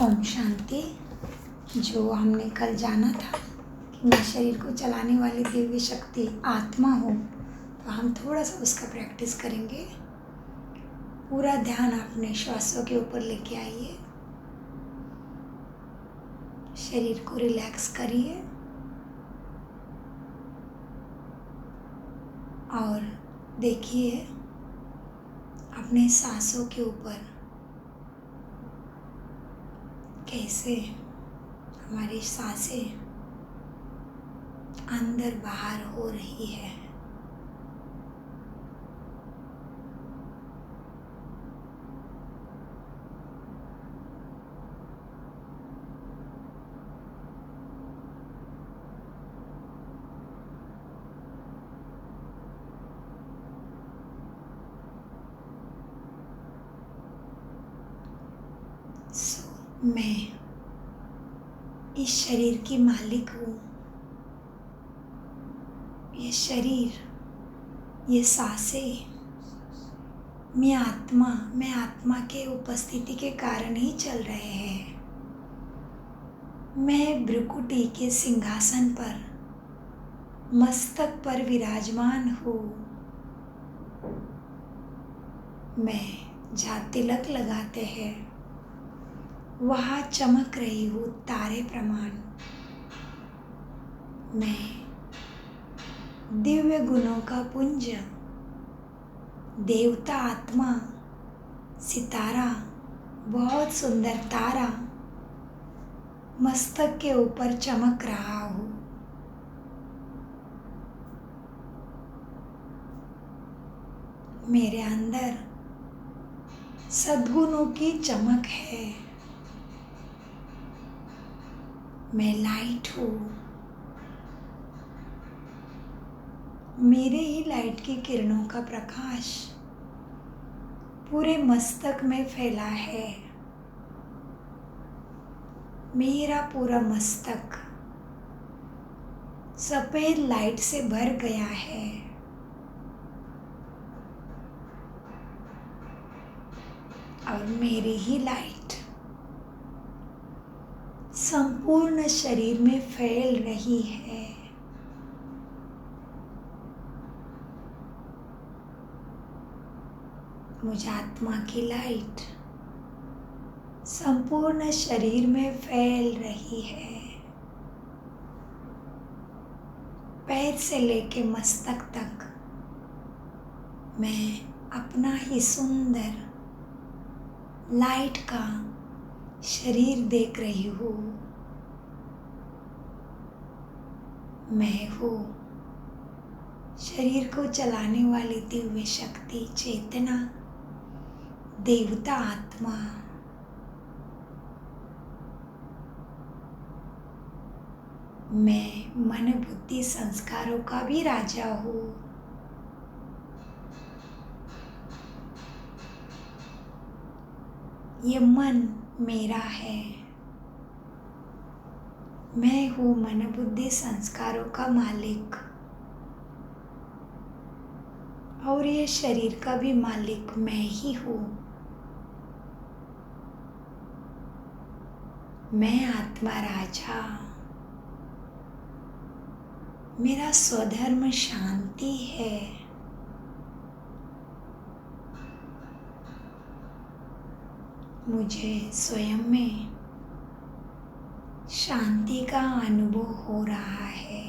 ओम शांति। जो हमने कल जाना था कि मैं शरीर को चलाने वाली दिव्य शक्ति आत्मा हूँ, तो हम थोड़ा सा उसका प्रैक्टिस करेंगे। पूरा ध्यान अपने श्वासों के ऊपर लेके आइए, शरीर को रिलैक्स करिए और देखिए अपने सांसों के ऊपर कैसे हमारी सांसें अंदर बाहर हो रही है। मैं इस शरीर की मालिक हूँ। ये शरीर, ये सांसें, मैं आत्मा के उपस्थिति के कारण ही चल रहे हैं। मैं भ्रुकुटी के सिंहासन पर मस्तक पर विराजमान हूँ। मैं जहाँ तिलक लगाते हैं वहाँ चमक रही हूँ तारे प्रमाण। मैं दिव्य गुणों का पुंज, देवता आत्मा, सितारा, बहुत सुंदर तारा मस्तक के ऊपर चमक रहा हूँ। मेरे अंदर सद्गुणों की चमक है। मैं लाइट हूँ। मेरे ही लाइट की किरणों का प्रकाश पूरे मस्तक में फैला है। मेरा पूरा मस्तक सफेद लाइट से भर गया है। और मेरी ही लाइट संपूर्ण शरीर में फैल रही है। मुझ आत्मा की लाइट संपूर्ण शरीर में फैल रही है। पैर से लेके मस्तक तक मैं अपना ही सुंदर लाइट का शरीर देख रही हूँ। मैं हूँ शरीर को चलाने वाली दिव्य शक्ति, चेतना, देवता आत्मा। मैं मन बुद्धि संस्कारों का भी राजा हूँ। ये मन मेरा है। मैं हूँ मन बुद्धि संस्कारों का मालिक। और ये शरीर का भी मालिक मैं ही हूँ। मैं आत्मा राजा। मेरा स्वधर्म शांति है। मुझे स्वयं में शांति का अनुभव हो रहा है।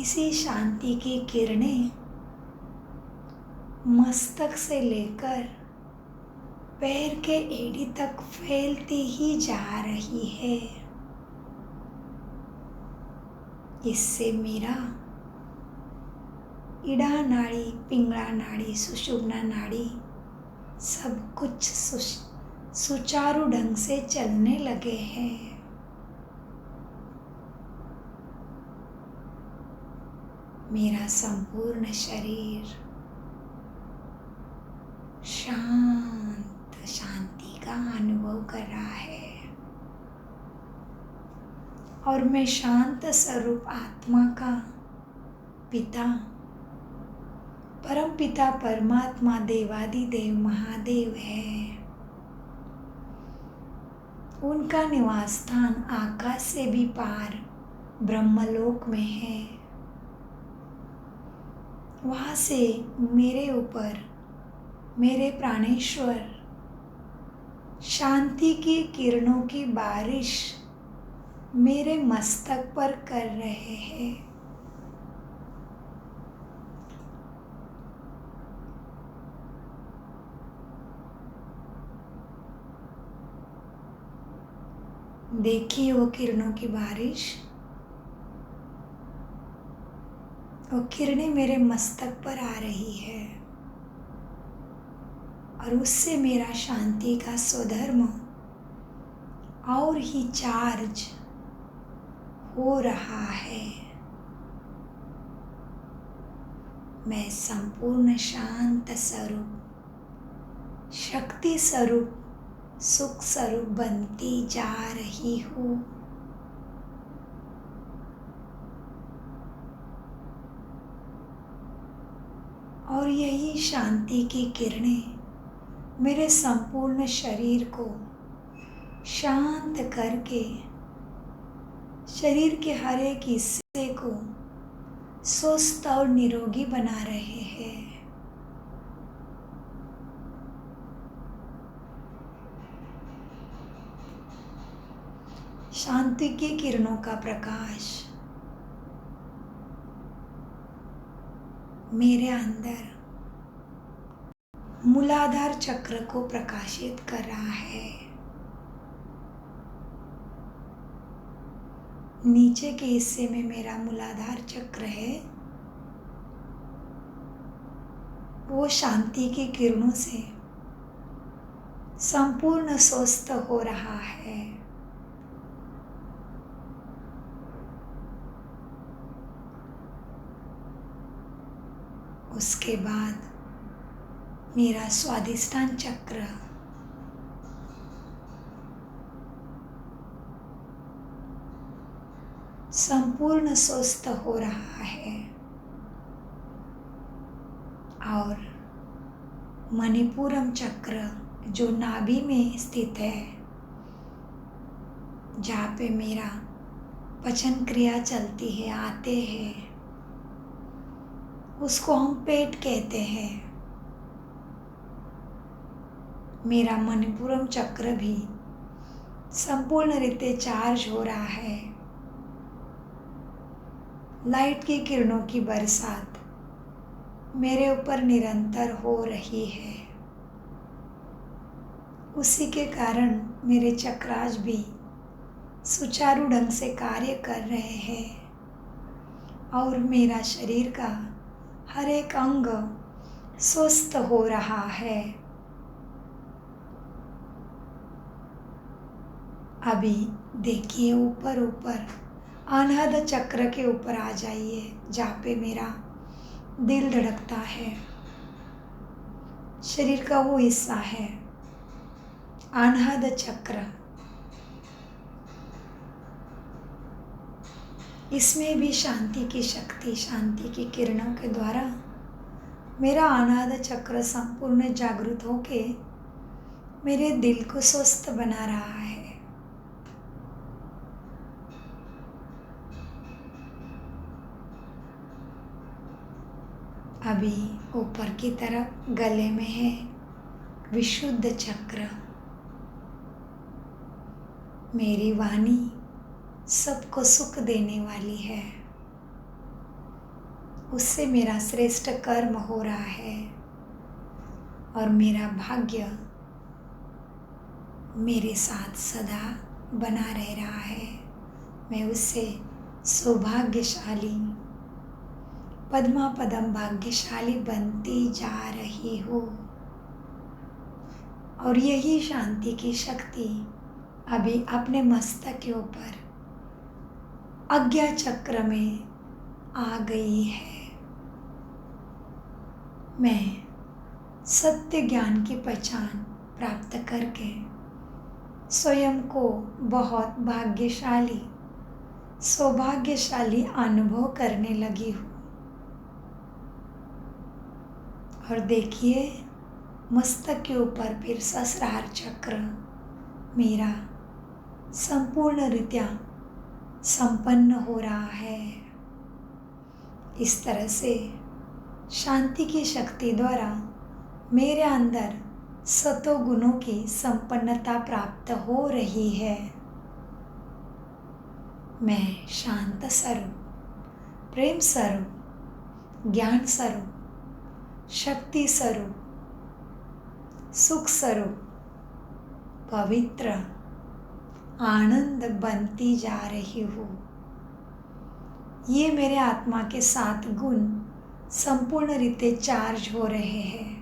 इसी शांति की किरणें मस्तक से लेकर पैर के एड़ी तक फैलती ही जा रही है। इससे मेरा इड़ा नाड़ी, पिंगला नाड़ी, सुषुम्ना नाड़ी सब कुछ सुचारू ढंग से चलने लगे हैं। मेरा संपूर्ण शरीर शांति का अनुभव कर रहा है। और मैं शांत स्वरूप आत्मा का पिता, परम पिता, परमात्मा, देवादिदेव, महादेव है। उनका निवास स्थान आकाश से भी पार ब्रह्मलोक में है। वहाँ से मेरे ऊपर मेरे प्राणेश्वर शांति की किरणों की बारिश मेरे मस्तक पर कर रहे हैं। देखिए वो किरणों की बारिश, वो किरणें मेरे मस्तक पर आ रही है और उससे मेरा शांति का स्वधर्म और ही चार्ज हो रहा है। मैं संपूर्ण शांत स्वरूप, शक्ति स्वरूप, सुख स्वरूप बनती जा रही हूँ। और यही शांति की किरणें मेरे संपूर्ण शरीर को शांत करके शरीर के हर एक हिस्से को स्वस्थ और निरोगी बना रहे हैं। शांति की किरणों का प्रकाश मेरे अंदर मूलाधार चक्र को प्रकाशित कर रहा है। नीचे के हिस्से में मेरा मूलाधार चक्र है, वो शांति की किरणों से संपूर्ण स्वस्थ हो रहा है। उसके बाद मेरा स्वादिष्ठान चक्र संपूर्ण स्वस्थ हो रहा है और मणिपुरम चक्र जो नाभि में स्थित है, जहाँ पे मेरा पचन क्रिया चलती है, आते हैं, उसको हम पेट कहते हैं। मेरा मणिपुरम चक्र भी संपूर्ण रीते चार्ज हो रहा है। लाइट की किरणों की बरसात मेरे ऊपर निरंतर हो रही है। उसी के कारण मेरे चक्रास भी सुचारू ढंग से कार्य कर रहे हैं और मेरा शरीर का हर एक अंग स्वस्थ हो रहा है। अभी देखिए ऊपर ऊपर अनाहत चक्र के ऊपर आ जाइए, जहाँ पे मेरा दिल धड़कता है। शरीर का वो हिस्सा है अनाहत चक्र। इसमें भी शांति की शक्ति, शांति की किरणों के द्वारा मेरा अनाहत चक्र संपूर्ण जागृत होके मेरे दिल को स्वस्थ बना रहा है। अभी ऊपर की तरफ गले में है विशुद्ध चक्र। मेरी वाणी सबको सुख देने वाली है, उससे मेरा श्रेष्ठ कर्म हो रहा है और मेरा भाग्य मेरे साथ सदा बना रह रहा है। मैं उससे सौभाग्यशाली, पद्मा पदम भाग्यशाली बनती जा रही हूँ। और यही शांति की शक्ति अभी अपने मस्तक के ऊपर आज्ञा चक्र में आ गई है। मैं सत्य ज्ञान की पहचान प्राप्त करके स्वयं को बहुत भाग्यशाली, सौभाग्यशाली अनुभव करने लगी हूँ। और देखिए मस्तक के ऊपर फिर सहस्रार चक्र मेरा संपूर्ण रीत्या संपन्न हो रहा है। इस तरह से शांति की शक्ति द्वारा मेरे अंदर सतोगुणों की संपन्नता प्राप्त हो रही है। मैं शांत स्वरूप, प्रेम स्वरूप, ज्ञान स्वरूप, शक्ति स्वरूप, सुख स्वरूप, पवित्र, आनंद बनती जा रही हूँ। ये मेरे आत्मा के 7 गुण संपूर्ण रीते चार्ज हो रहे हैं।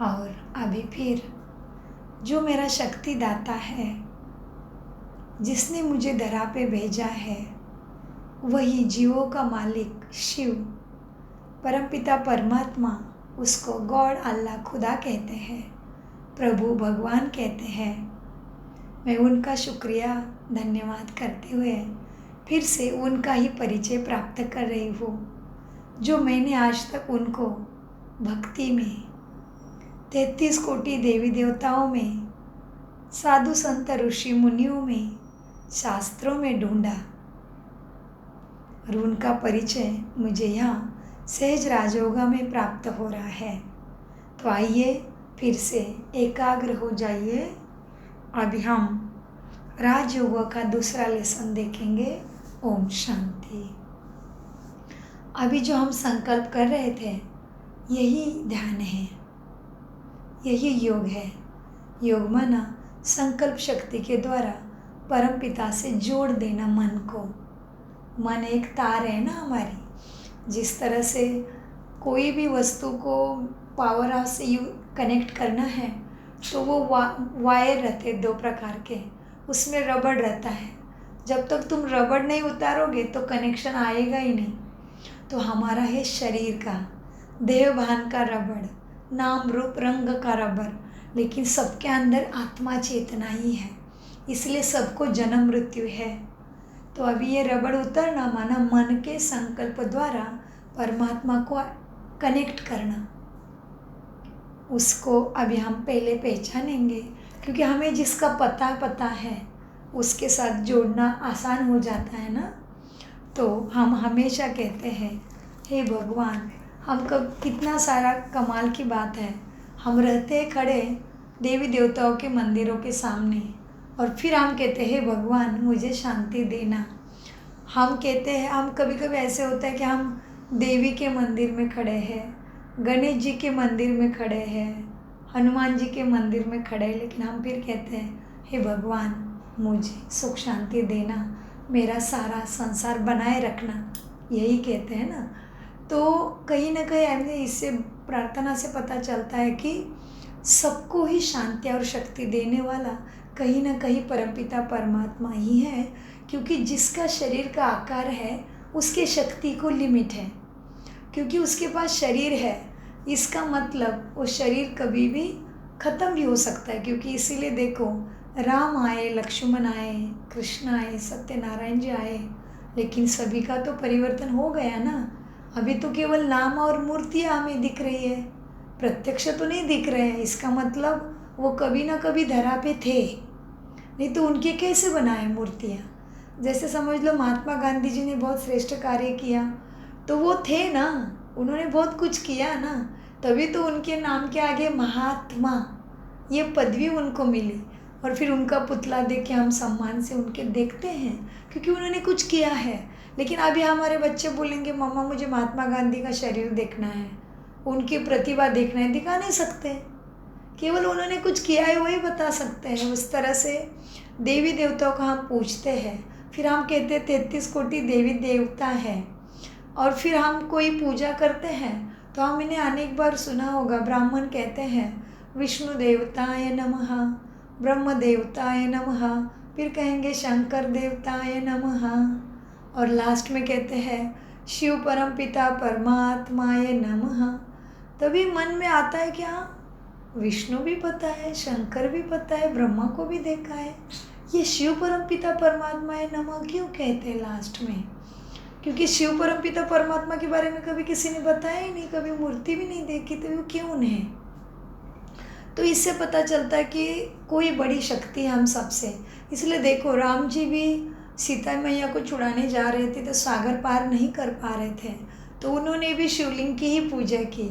और अभी फिर जो मेरा शक्तिदाता है, जिसने मुझे धरा पे भेजा है, वही जीवों का मालिक शिव, परमपिता परमात्मा, उसको गॉड, अल्लाह, खुदा कहते हैं, प्रभु, भगवान कहते हैं। मैं उनका शुक्रिया धन्यवाद करते हुए फिर से उनका ही परिचय प्राप्त कर रही हूँ, जो मैंने आज तक उनको भक्ति में, 33 कोटि देवी देवताओं में, साधु संत ऋषि मुनियों में, शास्त्रों में ढूंढा, और उनका परिचय मुझे यहाँ सहज राजयोगा में प्राप्त हो रहा है। तो आइए फिर से एकाग्र हो जाइए। अभी हम राजयोग का दूसरा लेसन देखेंगे। ओम शांति। अभी जो हम संकल्प कर रहे थे, यही ध्यान है, यही योग है। योग माना संकल्प शक्ति के द्वारा परमपिता से जोड़ देना मन को। मन एक तार है ना हमारी। जिस तरह से कोई भी वस्तु को पावर हाउस से कनेक्ट करना है तो वो वायर रहते 2 प्रकार के, उसमें रबड़ रहता है। जब तक तुम रबड़ नहीं उतारोगे तो कनेक्शन आएगा ही नहीं। तो हमारा है शरीर का, देह भान का रबड़, नाम रूप रंग का रबड़, लेकिन सबके अंदर आत्मा चेतना ही है, इसलिए सबको जन्म मृत्यु है। तो अभी ये रबड़ उतरना माना मन के संकल्प द्वारा परमात्मा को कनेक्ट करना। उसको अभी हम पहले पहचानेंगे, क्योंकि हमें जिसका पता है उसके साथ जोड़ना आसान हो जाता है ना। तो हम हमेशा कहते हैं, हे भगवान, हम कितना सारा कमाल की बात है, हम रहते हैं खड़े देवी देवताओं के मंदिरों के सामने, और फिर हम कहते हैं, हे भगवान, मुझे शांति देना। हम कहते हैं, हम कभी कभी ऐसे होता है कि हम देवी के मंदिर में खड़े हैं, गणेश जी के मंदिर में खड़े हैं, हनुमान जी के मंदिर में खड़े हैं, लेकिन हम फिर कहते हैं, हे भगवान, मुझे सुख शांति देना, मेरा सारा संसार बनाए रखना, यही कहते हैं ना। तो कहीं ना कहीं हमें इससे प्रार्थना से पता चलता है कि सबको ही शांति और शक्ति देने वाला कहीं ना कहीं परमपिता परमात्मा ही है, क्योंकि जिसका शरीर का आकार है उसके शक्ति को लिमिट है। क्योंकि उसके पास शरीर है, इसका मतलब वो शरीर कभी भी ख़त्म भी हो सकता है। क्योंकि इसीलिए देखो, राम आए, लक्ष्मण आए, कृष्ण आए, सत्यनारायण जी आए, लेकिन सभी का तो परिवर्तन हो गया ना। अभी तो केवल नाम और मूर्तियाँ हमें दिख रही है, प्रत्यक्ष तो नहीं दिख रहे हैं। इसका मतलब वो कभी ना कभी धरा पे थे, नहीं तो उनके कैसे बनाए मूर्तियाँ। जैसे समझ लो महात्मा गांधी जी ने बहुत श्रेष्ठ कार्य किया, तो वो थे ना, उन्होंने बहुत कुछ किया ना, तभी तो उनके नाम के आगे महात्मा ये पदवी उनको मिली। और फिर उनका पुतला देख के हम सम्मान से उनके देखते हैं, क्योंकि उन्होंने कुछ किया है। लेकिन अभी हमारे बच्चे बोलेंगे, मम्मा मुझे महात्मा गांधी का शरीर देखना है, उनकी प्रतिभा देखना है, दिखा नहीं सकते, केवल उन्होंने कुछ किया है वही बता सकते हैं। उस तरह से देवी देवताओं का हम पूछते हैं, फिर हम कहते हैं 33 कोटि देवी देवता है, और फिर हम कोई पूजा करते हैं तो हम इन्हें अनेक बार सुना होगा। ब्राह्मण कहते हैं विष्णु देवताय नमः, ब्रह्म देवताय नमः, फिर कहेंगे शंकर देवताय नमः, और लास्ट में कहते हैं शिव परम पिता परमात्माय नमः। तभी मन में आता है कि हाँ, विष्णु भी पता है, शंकर भी पता है, ब्रह्मा को भी देखा है, ये शिव परम पिता परमात्माय नमः क्यों कहते हैं लास्ट में? क्योंकि शिव परम पिता परमात्मा के बारे में कभी किसी ने बताया ही नहीं, कभी मूर्ति भी नहीं देखी, तो वो क्यों है? तो इससे पता चलता है कि कोई बड़ी शक्ति है हम सबसे। इसलिए देखो, राम जी भी सीता मैया को छुड़ाने जा रहे थे तो सागर पार नहीं कर पा रहे थे, तो उन्होंने भी शिवलिंग की ही पूजा की,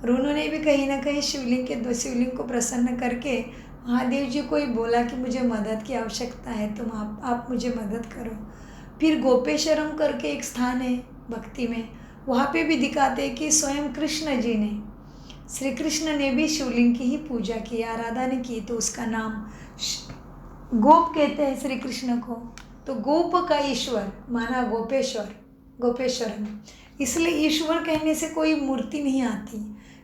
और उन्होंने भी कहीं ना कहीं शिवलिंग को प्रसन्न करके महादेव जी को ही बोला कि मुझे मदद की आवश्यकता है, तुम आप मुझे मदद करो। फिर गोपेश्वरम करके एक स्थान है भक्ति में, वहाँ पे भी दिखाते हैं कि स्वयं कृष्ण जी ने, श्री कृष्ण ने भी शिवलिंग की ही पूजा की, आराधना की, तो उसका नाम गोप कहते हैं श्री कृष्ण को। तो गोप का ईश्वर माना गोपेश्वरम। इसलिए ईश्वर कहने से कोई मूर्ति नहीं आती,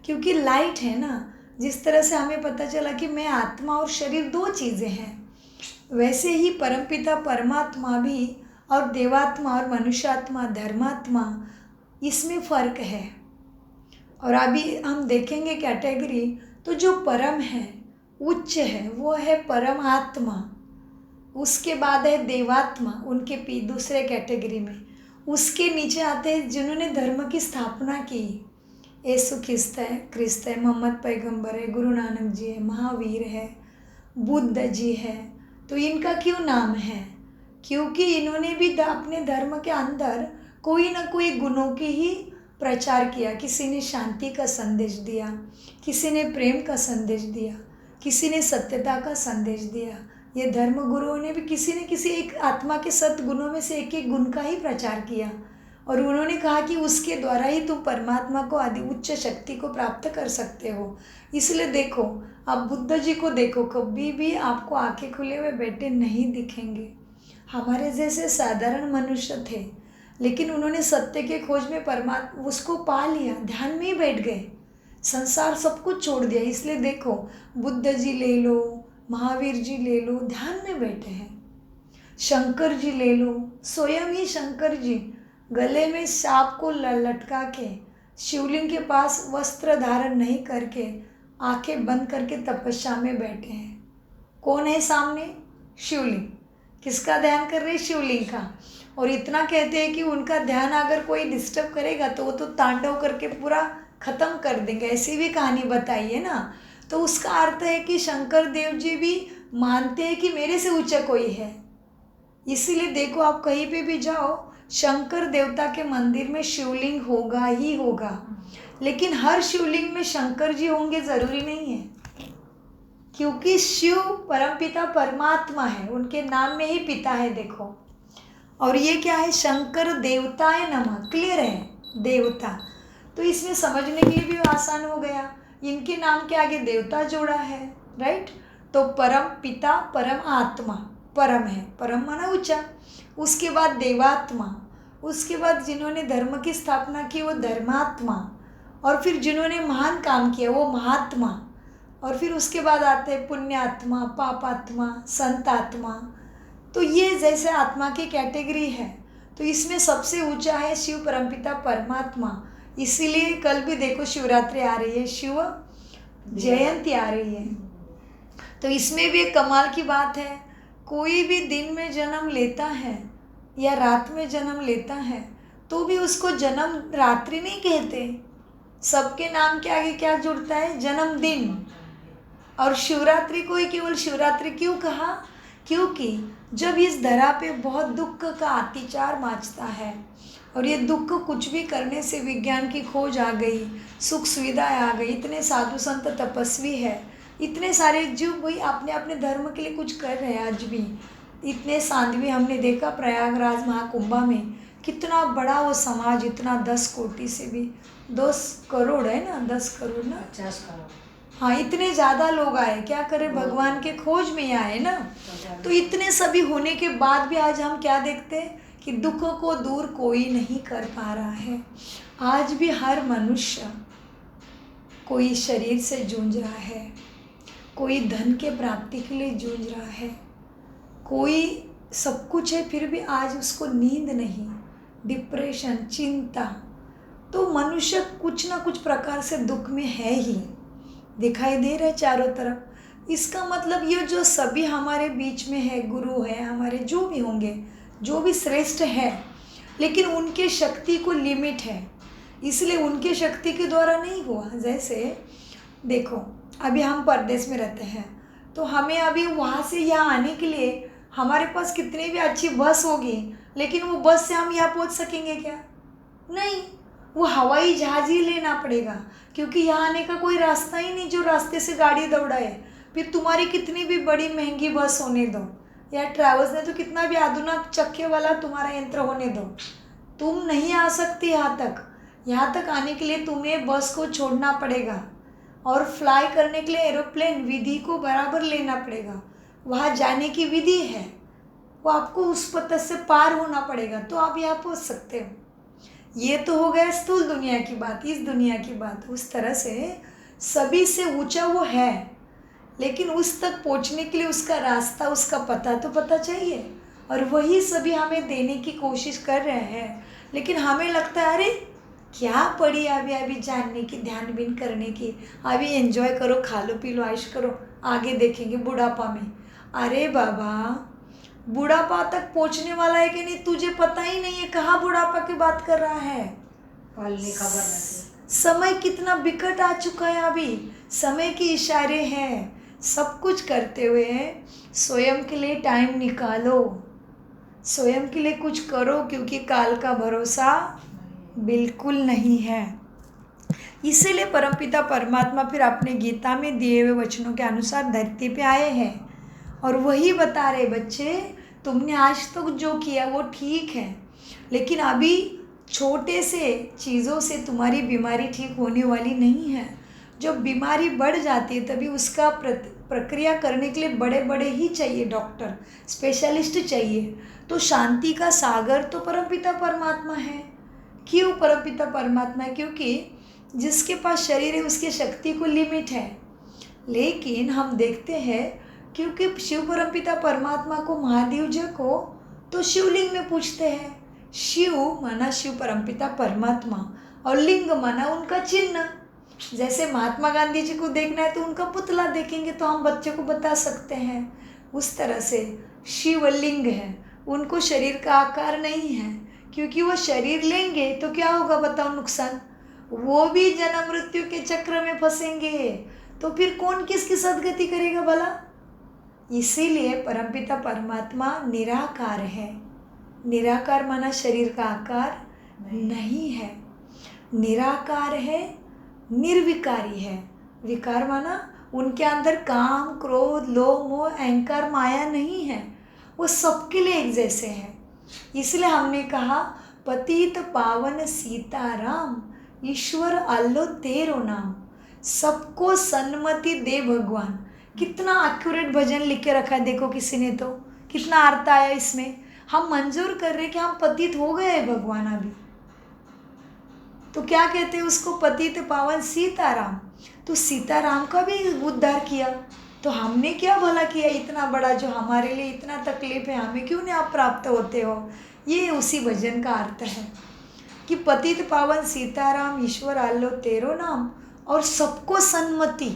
क्योंकि लाइट है ना। जिस तरह से हमें पता चला कि मैं आत्मा और शरीर दो चीज़ें हैं, वैसे ही परमपिता परमात्मा भी, और देवात्मा और मनुष्यात्मा धर्मात्मा, इसमें फ़र्क है। और अभी हम देखेंगे कैटेगरी, तो जो परम है, उच्च है, वो है परमात्मा। उसके बाद है देवात्मा, उनके दूसरे कैटेगरी में। उसके नीचे आते हैं जिन्होंने धर्म की स्थापना की, यीशु क्रिस्त है, मोहम्मद पैगंबर है, गुरु नानक जी है, महावीर है, बुद्ध जी है। तो इनका क्यों नाम है? क्योंकि इन्होंने भी अपने धर्म के अंदर कोई ना कोई गुणों की ही प्रचार किया। किसी ने शांति का संदेश दिया, किसी ने प्रेम का संदेश दिया, किसी ने सत्यता का संदेश दिया। ये धर्म गुरुओं ने भी किसी न किसी एक आत्मा के सद्गुणों में से एक एक गुण का ही प्रचार किया, और उन्होंने कहा कि उसके द्वारा ही तुम परमात्मा को आदि उच्च शक्ति को प्राप्त कर सकते हो। इसलिए देखो, आप बुद्ध जी को देखो, कभी भी आपको आंखें खुले हुए बैठे नहीं दिखेंगे। हमारे जैसे साधारण मनुष्य थे, लेकिन उन्होंने सत्य के खोज में परमात्मा उसको पा लिया, ध्यान में ही बैठ गए, संसार सब कुछ छोड़ दिया। इसलिए देखो, बुद्ध जी ले लो, महावीर जी ले लो, ध्यान में बैठे हैं। शंकर जी ले लो, स्वयं ही शंकर जी गले में सांप को लटका के, शिवलिंग के पास वस्त्र धारण नहीं करके, आंखें बंद करके तपस्या में बैठे हैं। कौन है सामने? शिवलिंग। किसका ध्यान कर रहे हैं? शिवलिंग का। और इतना कहते हैं कि उनका ध्यान अगर कोई डिस्टर्ब करेगा तो वो तो तांडव करके पूरा खत्म कर देंगे, ऐसी भी कहानी बताई है ना। तो उसका अर्थ है कि शंकर देव जी भी मानते हैं कि मेरे से ऊंचा कोई है। इसीलिए देखो, आप कहीं पे भी जाओ, शंकर देवता के मंदिर में शिवलिंग होगा ही होगा, लेकिन हर शिवलिंग में शंकर जी होंगे ज़रूरी नहीं है, क्योंकि शिव परमपिता परमात्मा है, उनके नाम में ही पिता है। देखो, और ये क्या है? शंकर देवताय नमः, क्लियर है, देवता। तो इसमें समझने के लिए भी आसान हो गया, इनके नाम के आगे देवता जोड़ा है, राइट। तो परम पिता परम आत्मा, परम है, परम माना ऊंचा, उसके बाद देवात्मा, उसके बाद जिन्होंने धर्म की स्थापना की वो धर्मात्मा, और फिर जिन्होंने महान काम किया वो महात्मा, और फिर उसके बाद आते हैं पुण्यात्मा, पापात्मा, संतात्मा। तो ये जैसे आत्मा की कैटेगरी है, तो इसमें सबसे ऊंचा है शिव परमपिता परमात्मा। इसीलिए कल भी देखो शिवरात्रि आ रही है, शिव जयंती आ रही है। तो इसमें भी एक कमाल की बात है, कोई भी दिन में जन्म लेता है या रात में जन्म लेता है तो भी उसको जन्म रात्रि नहीं कहते, सबके नाम के आगे क्या जुड़ता है? जन्मदिन। और शिवरात्रि को ही केवल शिवरात्रि क्यों कहा? क्योंकि जब इस धरा पे बहुत दुख का अत्याचार मचता है, और ये दुख कुछ भी करने से विज्ञान की खोज आ गई, सुख सुविधाएं आ गई, इतने साधु संत तपस्वी है, इतने सारे जीव भाई अपने अपने धर्म के लिए कुछ कर रहे हैं आज भी। इतने साध्वी हमने देखा प्रयागराज महाकुंभा में, कितना बड़ा वो समाज, इतना 10 कोटि से भी 10 करोड़ है ना, 10 करोड़ ना, 50 करोड़, हाँ, इतने ज़्यादा लोग आए, क्या करें, भगवान के खोज में आए ना। तो इतने सभी होने के बाद भी आज हम क्या देखते हैं कि दुख को दूर कोई नहीं कर पा रहा है। आज भी हर मनुष्य कोई शरीर से जूझ रहा है, कोई धन के प्राप्ति के लिए जूझ रहा है, कोई सब कुछ है फिर भी आज उसको नींद नहीं, डिप्रेशन, चिंता। तो मनुष्य कुछ ना कुछ प्रकार से दुख में है ही, दिखाई दे रहा है चारों तरफ। इसका मतलब ये जो सभी हमारे बीच में है, गुरु है हमारे, जो भी होंगे, जो भी श्रेष्ठ है, लेकिन उनके शक्ति को लिमिट है, इसलिए उनके शक्ति के द्वारा नहीं हुआ। जैसे देखो, अभी हम परदेश में रहते हैं, तो हमें अभी वहाँ से यहाँ आने के लिए हमारे पास कितनी भी अच्छी बस होगी, लेकिन वो बस से हम यहाँ पहुँच सकेंगे क्या? नहीं, वो हवाई जहाज़ ही लेना पड़ेगा, क्योंकि यहाँ आने का कोई रास्ता ही नहीं जो रास्ते से गाड़ी दौड़ाए। फिर तुम्हारी कितनी भी बड़ी महंगी बस होने दो, या ट्रैवल्स ने तो कितना भी आधुनिक चक्के वाला तुम्हारा यंत्र होने दो, तुम नहीं आ सकती यहाँ तक। यहाँ तक आने के लिए तुम्हें बस को छोड़ना पड़ेगा, और फ्लाई करने के लिए एरोप्लेन विधि को बराबर लेना पड़ेगा। वहाँ जाने की विधि है, वो आपको उस पथ से पार होना पड़ेगा, तो आप यहाँ पहुँच सकते हो। ये तो हो गया स्थूल दुनिया की बात, इस दुनिया की बात। उस तरह से सभी से ऊंचा वो है, लेकिन उस तक पहुँचने के लिए उसका रास्ता, उसका पता तो पता चाहिए, और वही सभी हमें देने की कोशिश कर रहे हैं। लेकिन हमें लगता है अरे क्या पड़ी अभी अभी जानने की, ध्यान बीन करने की, अभी एंजॉय करो, खा लो पी लो ऐश करो, आगे देखेंगे बुढ़ापा में। अरे बाबा, बुढ़ापा तक पहुंचने वाला है कि नहीं तुझे पता ही नहीं है, कहाँ बुढ़ापा की बात कर रहा है। खबर नहीं। समय कितना बिकट आ चुका है, अभी समय के इशारे हैं। सब कुछ करते हुए स्वयं के लिए टाइम निकालो, स्वयं के लिए कुछ करो, क्योंकि काल का भरोसा बिल्कुल नहीं है। इसीलिए परमपिता परमात्मा फिर अपने गीता में दिए हुए वचनों के अनुसार धरती पे आए हैं, और वही बता रहे बच्चे तुमने आज तक जो किया वो ठीक है, लेकिन अभी छोटे से चीज़ों से तुम्हारी बीमारी ठीक होने वाली नहीं है। जब बीमारी बढ़ जाती है तभी उसका प्रक्रिया करने के लिए बड़े बड़े ही चाहिए डॉक्टर, स्पेशलिस्ट चाहिए। तो शांति का सागर तो परमपिता परमात्मा है। क्यों परमपिता परमात्मा है? क्योंकि जिसके पास शरीर है उसकी शक्ति को लिमिट है। लेकिन हम देखते हैं क्योंकि शिव परमपिता परमात्मा को, महादेव जी को तो शिवलिंग में पूछते हैं। शिव माना शिव परमपिता परमात्मा, और लिंग माना उनका चिन्ह। जैसे महात्मा गांधी जी को देखना है तो उनका पुतला देखेंगे तो हम बच्चे को बता सकते हैं। उस तरह से शिवलिंग है, उनको शरीर का आकार नहीं है, क्योंकि वो शरीर लेंगे तो क्या होगा बताओ नुकसान, वो भी जन्म मृत्यु के चक्र में फंसेंगे, तो फिर कौन किसकी सदगति करेगा भला। इसीलिए परमपिता परमात्मा निराकार है। निराकार माना शरीर का आकार नहीं है, निराकार है, निर्विकारी है। विकार माना उनके अंदर काम, क्रोध, लोभ, मोह, अहंकार, माया नहीं है, वो सबके लिए एक जैसे हैं। इसलिए हमने कहा पतित पावन सीताराम, ईश्वर अल्लो तेरो नाम, सबको सन्मति दे भगवान। कितना एक्यूरेट भजन लिख के रखा है देखो किसी ने, तो कितना अर्थ आया इसमें। हम मंजूर कर रहे कि हम पतित हो गए हैं भगवान अभी, तो क्या कहते हैं उसको, पतित पावन सीताराम। तो सीताराम का भी उद्धार किया, तो हमने क्या भला किया इतना बड़ा, जो हमारे लिए इतना तकलीफ है, हमें क्यों नहीं आप प्राप्त होते हो। ये उसी भजन का अर्थ है कि पतित पावन सीताराम, ईश्वर आलो तेरो नाम, और सबको सन्मति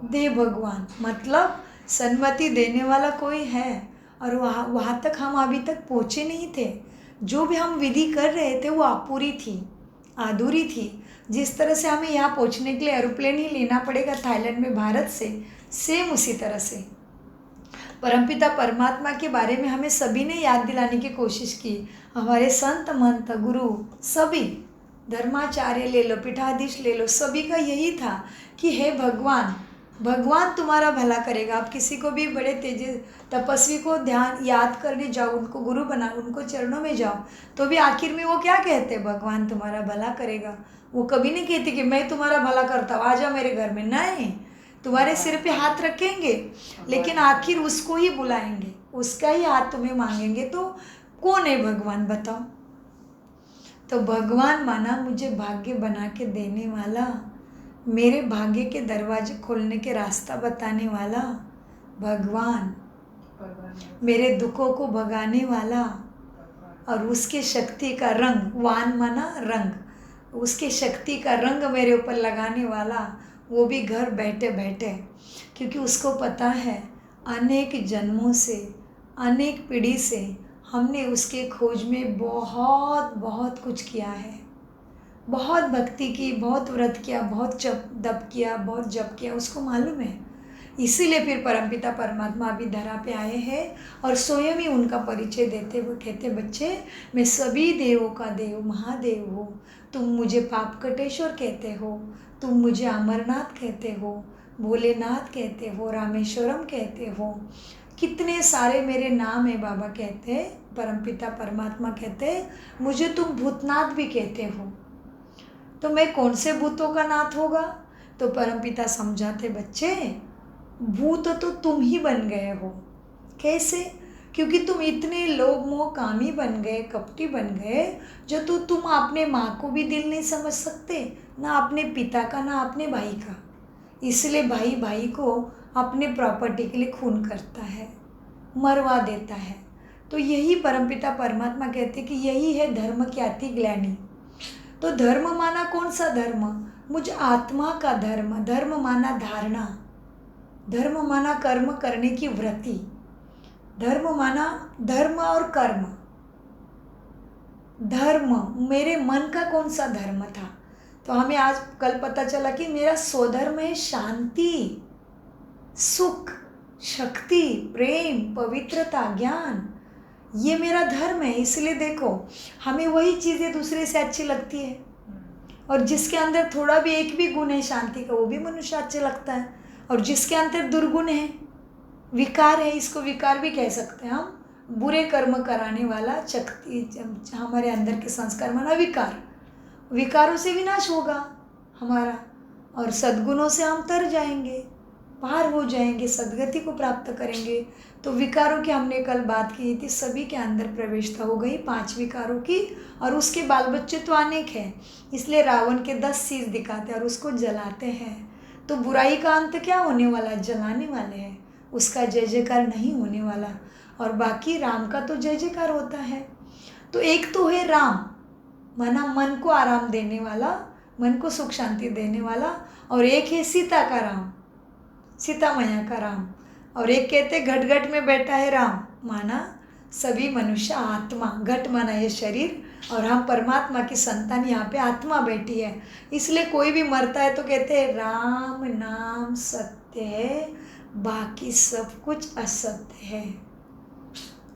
दे भगवान। मतलब सन्मति देने वाला कोई है, और वहाँ तक हम अभी तक पहुँचे नहीं थे। जो भी हम विधि कर रहे थे वो अपूरी थी, अधूरी थी। जिस तरह से हमें यहाँ पहुँचने के लिए एरोप्लेन ही लेना पड़ेगा थाईलैंड में भारत से, सेम उसी तरह से परमपिता परमात्मा के बारे में हमें सभी ने याद दिलाने की कोशिश की। हमारे संत महंत गुरु सभी, धर्माचार्य ले लो, पीठाधीश ले लो, सभी का यही था कि हे भगवान, भगवान तुम्हारा भला करेगा। आप किसी को भी बड़े तेज तपस्वी को ध्यान याद करने जाओ, उनको गुरु बनाओ, उनको चरणों में जाओ, तो भी आखिर में वो क्या कहते हैं, भगवान तुम्हारा भला करेगा। वो कभी नहीं कहते कि मैं तुम्हारा भला करता हूँ, आ जाओ मेरे घर में। नहीं, तुम्हारे सिर पे हाथ रखेंगे, लेकिन आखिर उसको ही बुलाएंगे, उसका ही हाथ तुम्हें मांगेंगे। तो कौन है भगवान बताओ। तो भगवान माना मुझे भाग्य बना के देने वाला, मेरे भाग्य के दरवाजे खोलने के रास्ता बताने वाला भगवान, मेरे दुखों को भगाने वाला, और उसके शक्ति का रंग, वान माना रंग, उसके शक्ति का रंग मेरे ऊपर लगाने वाला, वो भी घर बैठे बैठे। क्योंकि उसको पता है अनेक जन्मों से, अनेक पीढ़ी से हमने उसके खोज में बहुत बहुत कुछ किया है, बहुत भक्ति की, बहुत व्रत किया, बहुत जप किया, बहुत जप किया, उसको मालूम है। इसीलिए फिर परमपिता परमात्मा अभी धरा पे आए हैं और स्वयं ही उनका परिचय देते हुए कहते, बच्चे मैं सभी देवों का देव महादेव हूँ। तुम मुझे पाप कटेश्वर कहते हो, तुम मुझे अमरनाथ कहते हो, भोलेनाथ कहते हो, रामेश्वरम कहते हो, कितने सारे मेरे नाम है बाबा कहते, परमपिता परमात्मा कहते, मुझे तुम भूतनाथ भी कहते हो। तो मैं कौन से भूतों का नाथ होगा? तो परमपिता समझाते, बच्चे भूत तो तुम ही बन गए हो। कैसे? क्योंकि तुम इतने लोभ मोह कामी बन गए, कपटी बन गए, जो तुम अपने माँ को भी दिल नहीं समझ सकते, ना अपने पिता का, ना अपने भाई का। इसलिए भाई भाई को अपने प्रॉपर्टी के लिए खून करता है, मरवा देता है। तो यही परमपिता परमात्मा कहते कि यही है धर्म की अति ग्लानि। तो धर्म माना कौन सा धर्म? मुझ आत्मा का धर्म। धर्म माना धारणा, धर्म माना कर्म करने की वृत्ति, धर्म माना धर्म और कर्म। धर्म मेरे मन का कौन सा धर्म था? तो हमें आज कल पता चला कि मेरा स्वधर्म है शांति, सुख, शक्ति, प्रेम, पवित्रता, ज्ञान। ये मेरा धर्म है। इसलिए देखो, हमें वही चीज़ें दूसरे से अच्छी लगती है, और जिसके अंदर थोड़ा भी एक भी गुण है शांति का, वो भी मनुष्य अच्छा लगता है। और जिसके अंदर दुर्गुण है, विकार है, इसको विकार भी कह सकते हैं हम, बुरे कर्म कराने वाला शक्ति, हमारे अंदर के संस्कार माना विकार। विकारों से विनाश होगा हमारा, और सद्गुणों से हम तर जाएंगे, पार हो जाएंगे, सद्गति को प्राप्त करेंगे। तो विकारों की हमने कल बात की थी, सभी के अंदर प्रवेशता हो गई 5 विकारों की, और उसके बाल बच्चे तो अनेक हैं। इसलिए रावण के 10 शीश दिखाते हैं और उसको जलाते हैं। तो बुराई का अंत क्या होने वाला? जलाने वाले हैं, उसका जय जयकार नहीं होने वाला। और बाकी राम का तो जय जयकार होता है। तो एक तो है राम, माना मन को आराम देने वाला, मन को सुख शांति देने वाला, और एक है सीता का राम, सीता मैया का राम। और एक कहते घट घट में बैठा है राम, माना सभी मनुष्य आत्मा, घट माना ये शरीर, और हम परमात्मा की संतान, यहाँ पे आत्मा बैठी है। इसलिए कोई भी मरता है तो कहते हैं राम नाम सत्य है, बाकी सब कुछ असत्य है।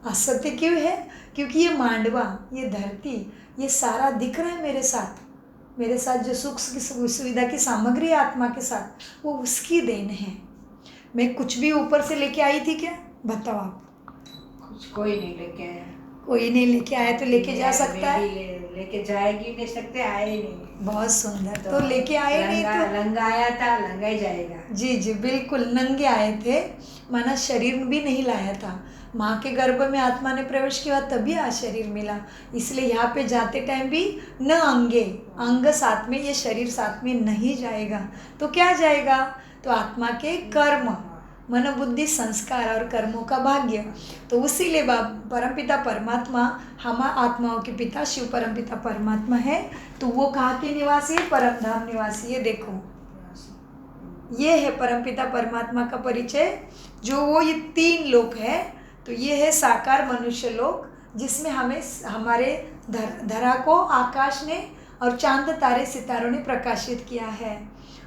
असत्य क्यों है? क्योंकि ये मांडवा, ये धरती, ये सारा दिख रहा है मेरे साथ जो सुख की सुविधा की सामग्री है आत्मा के साथ, वो उसकी देन है। मैं कुछ भी ऊपर से लेके आई थी क्या? बताओ आप। कुछ कोई नहीं लेके आया। कोई नहीं लेके आया, तो लेके जा सकता है? लेके जाएगी नहीं सकते, आए नहीं। बहुत सुंदर। तो लेके आए नहीं तो लंगा आया था, लंगा ही जाएगा। जी जी बिल्कुल, नंगे आए थे, माना शरीर भी नहीं लाया था। माँ के गर्भ में आत्मा ने प्रवेश किया तभी आज शरीर मिला। इसलिए यहाँ पे जाते टाइम भी न अंगे, अंग साथ में, ये शरीर साथ में नहीं जाएगा। तो क्या जाएगा? तो आत्मा के कर्म, मन बुद्धि संस्कार और कर्मों का भाग्य। तो उसीलिए परमपिता परमात्मा, हम आत्माओं के पिता शिव परमपिता परमात्मा है। तो वो कहाँ के निवासी है? परम धाम निवासी। ये देखो, ये है परमपिता परमात्मा का परिचय। जो वो ये 3 लोक है, तो ये है साकार मनुष्य लोक, जिसमें हमें हमारे धरा को आकाश ने और चांद तारे सितारों ने प्रकाशित किया है।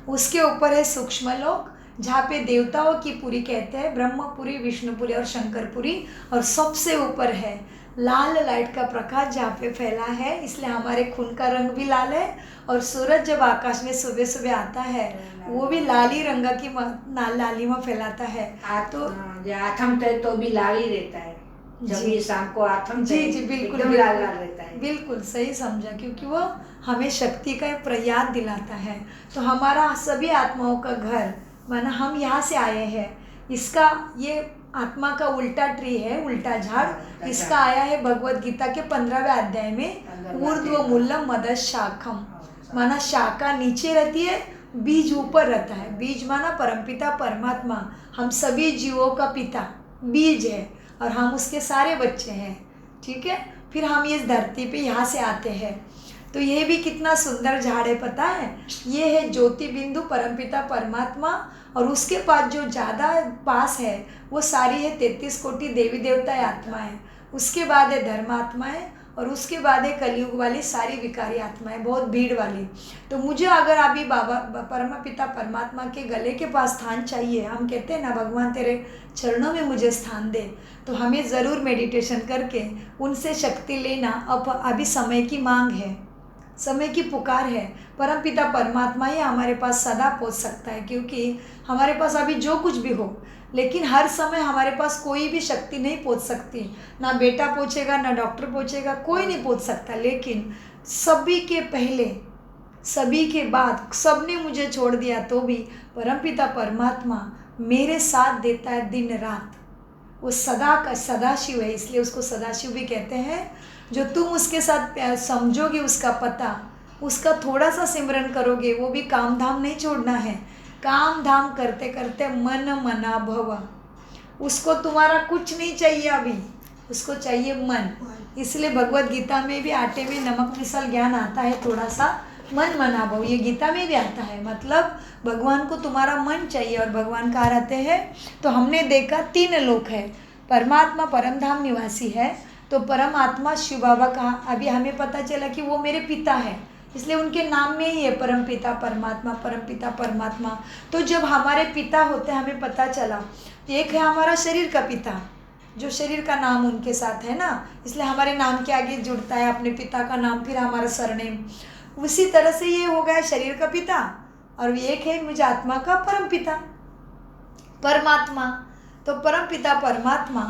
उसके ऊपर है सूक्ष्म लोक, जहाँ पे देवताओं की पुरी कहते हैं, ब्रह्मपुरी, विष्णुपुरी और शंकरपुरी। और सबसे ऊपर है लाल लाइट का प्रकाश जहाँ पे फैला है, इसलिए हमारे खून का रंग भी लाल है। और सूरज जब आकाश में सुबह सुबह आता है, वो भी लाली रंग की लालिमा फैलाता है। तो आथम तो भी लाल ही रहता है जब ये शाम को आथम। जी जी बिल्कुल, लाल लाल रहता है। बिल्कुल सही समझा, क्योंकि वो हमें शक्ति का प्रयास दिलाता है। तो हमारा सभी आत्माओं का घर, माना हम यहाँ से आए हैं, इसका ये आत्मा का उल्टा ट्री है, उल्टा झाड़। इसका आया है भगवत गीता के 15वें अध्याय में, ऊर्ध्व मूलम मदः शाखम, माना शाखा नीचे रहती है, बीज ऊपर रहता है। बीज माना परमपिता परमात्मा, हम सभी जीवों का पिता बीज है, और हम उसके सारे बच्चे हैं। ठीक है, फिर हम इस धरती पे यहाँ से आते हैं। तो ये भी कितना सुंदर झाड़ है पता है? ये है ज्योति बिंदु परमपिता परमात्मा, और उसके पास जो ज़्यादा पास है वो सारी है 33 कोटि देवी देवता आत्मा है। उसके बाद है धर्मात्मा है, और उसके बाद है कलयुग वाली सारी विकारी आत्माएं, बहुत भीड़ वाली। तो मुझे अगर अभी बाबा परम पिता परमात्मा के गले के पास स्थान चाहिए, हम कहते हैं ना भगवान तेरे चरणों में मुझे स्थान दे, तो हमें ज़रूर मेडिटेशन करके उनसे शक्ति लेना अब अभी समय की मांग है, समय की पुकार है। परमपिता परमात्मा ही हमारे पास सदा पहुंच सकता है, क्योंकि हमारे पास अभी जो कुछ भी हो, लेकिन हर समय हमारे पास कोई भी शक्ति नहीं पहुंच सकती। ना बेटा पहुंचेगा, ना डॉक्टर पहुंचेगा, कोई नहीं पहुंच सकता। लेकिन सभी के पहले, सभी के बाद, सबने मुझे छोड़ दिया तो भी परमपिता परमात्मा मेरे साथ देता है दिन रात। वो सदा का सदाशिव है, इसलिए उसको सदाशिव भी कहते हैं। जो तुम उसके साथ समझोगे उसका पता, उसका थोड़ा सा सिमरन करोगे, वो भी काम धाम नहीं छोड़ना है। काम धाम करते करते मन मना भव, उसको तुम्हारा कुछ नहीं चाहिए अभी, उसको चाहिए मन। इसलिए भगवत गीता में भी आटे में नमक मिसल ज्ञान आता है थोड़ा सा, मन मना भव, ये गीता में भी आता है। मतलब भगवान को तुम्हारा मन चाहिए। और भगवान कहाँ रहते हैं? तो हमने देखा 3 लोक है। परमात्मा परमधाम निवासी है, तो परमात्मा शिव बाबा कहाँ, अभी हमें पता चला कि वो मेरे पिता है, इसलिए उनके नाम में ही है परम पिता परमात्मा, परम पिता परमात्मा। तो जब हमारे पिता होते हमें पता चला, एक है हमारा शरीर का पिता, जो शरीर का नाम उनके साथ है ना, इसलिए हमारे नाम के आगे जुड़ता है अपने पिता का नाम, फिर हमारा सरनेम। उसी तरह से ये हो गया शरीर का पिता, और एक है मुझे आत्मा का परम पिता परमात्मा। तो परम पिता परमात्मा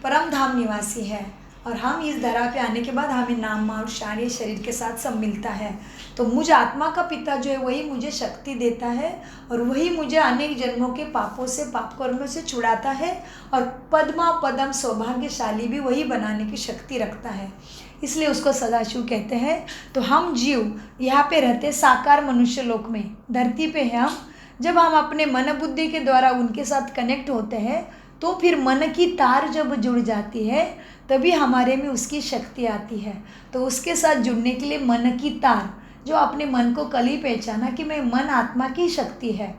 परम धाम निवासी है, और हम इस धरा पे आने के बाद हमें नाम और शान शरीर के साथ सब मिलता है। तो मुझे आत्मा का पिता जो है वही मुझे शक्ति देता है, और वही मुझे अनेक जन्मों के पापों से, पाप कर्मों से छुड़ाता है, और पद्मा पदम सौभाग्यशाली भी वही बनाने की शक्ति रखता है, इसलिए उसको सदाशिव कहते हैं। तो हम जीव यहाँ पे रहते साकार मनुष्य लोक में, धरती पे हैं हम। जब हम अपने मन बुद्धि के द्वारा उनके साथ कनेक्ट होते हैं, तो फिर मन की तार जब जुड़ जाती है तभी हमारे में उसकी शक्ति आती है। तो उसके साथ जुड़ने के लिए मन की तार, जो अपने मन को कल ही पहचाना कि मैं मन आत्मा की शक्ति है।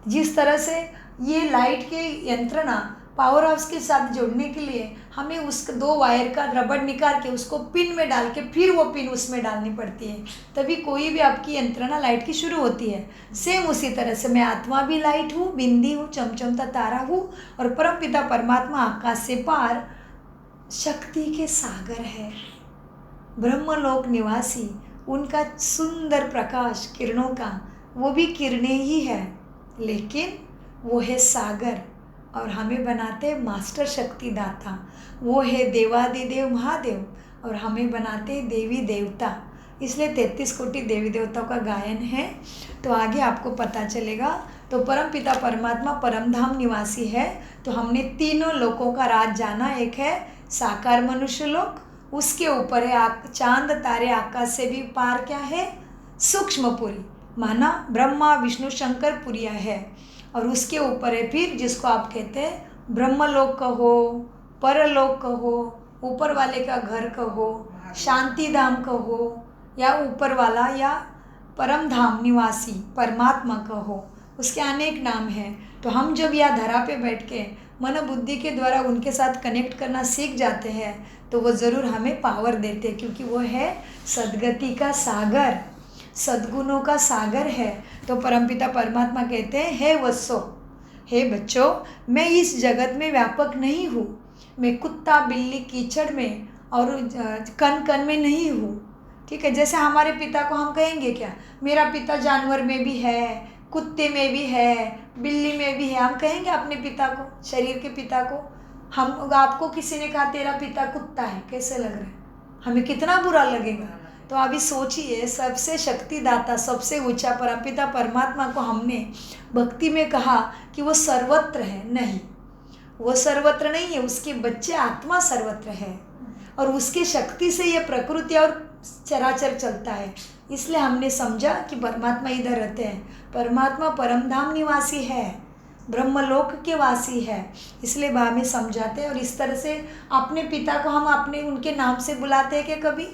जिस तरह से ये लाइट के यंत्रणा पावर हाउस के साथ जोड़ने के लिए हमें उस 2 वायर का रबड़ निकाल के उसको पिन में डाल के फिर वो पिन उसमें डालनी पड़ती है, तभी कोई भी आपकी यंत्रणा लाइट की शुरू होती है। सेम उसी तरह से मैं आत्मा भी लाइट हूँ, बिंदी हूँ, चमचमता तारा हूँ, और परमपिता परमात्मा आकाश से पार शक्ति के सागर है, ब्रह्मलोक निवासी। उनका सुंदर प्रकाश किरणों का, वो भी किरणें ही है, लेकिन वो है सागर, और हमें बनाते मास्टर शक्ति दाता। वो है देवादिदेव महादेव, और हमें बनाते देवी देवता। इसलिए 33 कोटि देवी देवताओं का गायन है, तो आगे आपको पता चलेगा। तो परम पिता परमात्मा परमधाम निवासी है। तो हमने 3 लोकों का राज जाना। एक है साकार मनुष्य लोक, उसके ऊपर है चांद तारे आकाश से भी पार क्या है, सूक्ष्मपुरी, माना ब्रह्मा विष्णु शंकर पुरिया है। और उसके ऊपर है फिर जिसको आप कहते हैं ब्रह्मलोक कहो, परलोक कहो, ऊपर वाले का घर कहो, शांति धाम कहो, या ऊपर वाला, या परम धाम निवासी परमात्मा कहो, उसके अनेक नाम हैं। तो हम जब यह धरा पे बैठ के मन बुद्धि के द्वारा उनके साथ कनेक्ट करना सीख जाते हैं, तो वो ज़रूर हमें पावर देते हैं, क्योंकि वो है सद्गति का सागर, सद्गुणों का सागर है। तो परमपिता परमात्मा कहते हैं, हे वत्सो, हे बच्चों, मैं इस जगत में व्यापक नहीं हूँ। मैं कुत्ता बिल्ली कीचड़ में और कण कण में नहीं हूँ। ठीक है, जैसे हमारे पिता को हम कहेंगे क्या, मेरा पिता जानवर में भी है, कुत्ते में भी है, बिल्ली में भी है, हम कहेंगे अपने पिता को, शरीर के पिता को। हम, आपको किसी ने कहा तेरा पिता कुत्ता है, कैसे लग रहा है, हमें कितना बुरा लगेगा। तो अभी सोचिए, सबसे शक्तिदाता, सबसे ऊंचा परमपिता परमात्मा को हमने भक्ति में कहा कि वो सर्वत्र है। नहीं, वो सर्वत्र नहीं है, उसके बच्चे आत्मा सर्वत्र है, और उसके शक्ति से ये प्रकृति और चराचर चलता है। इसलिए हमने समझा कि परमात्मा इधर रहते हैं। परमात्मा परमधाम निवासी है, ब्रह्मलोक के वासी है, इसलिए हमें समझाते हैं। और इस तरह से अपने पिता को हम अपने उनके नाम से बुलाते हैं कि कभी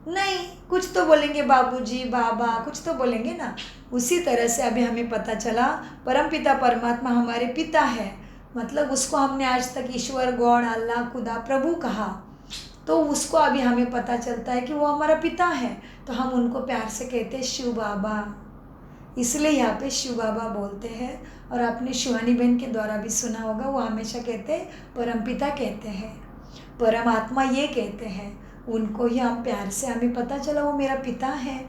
नहीं, कुछ तो बोलेंगे बाबूजी, बाबा, कुछ तो बोलेंगे ना। उसी तरह से अभी हमें पता चला परमपिता परमात्मा हमारे पिता है, मतलब उसको हमने आज तक ईश्वर, गॉड, अल्लाह, खुदा, प्रभु कहा। तो उसको अभी हमें पता चलता है कि वो हमारा पिता है, तो हम उनको प्यार से कहते हैं शिव बाबा। इसलिए यहाँ पे शिव बाबा बोलते हैं। और आपने शिवानी बहन के द्वारा भी सुना होगा, वो हमेशा कहते हैं परमपिता कहते हैं, परमात्मा ये कहते हैं। उनको ही हम प्यार से, हमें पता चला वो मेरा पिता है,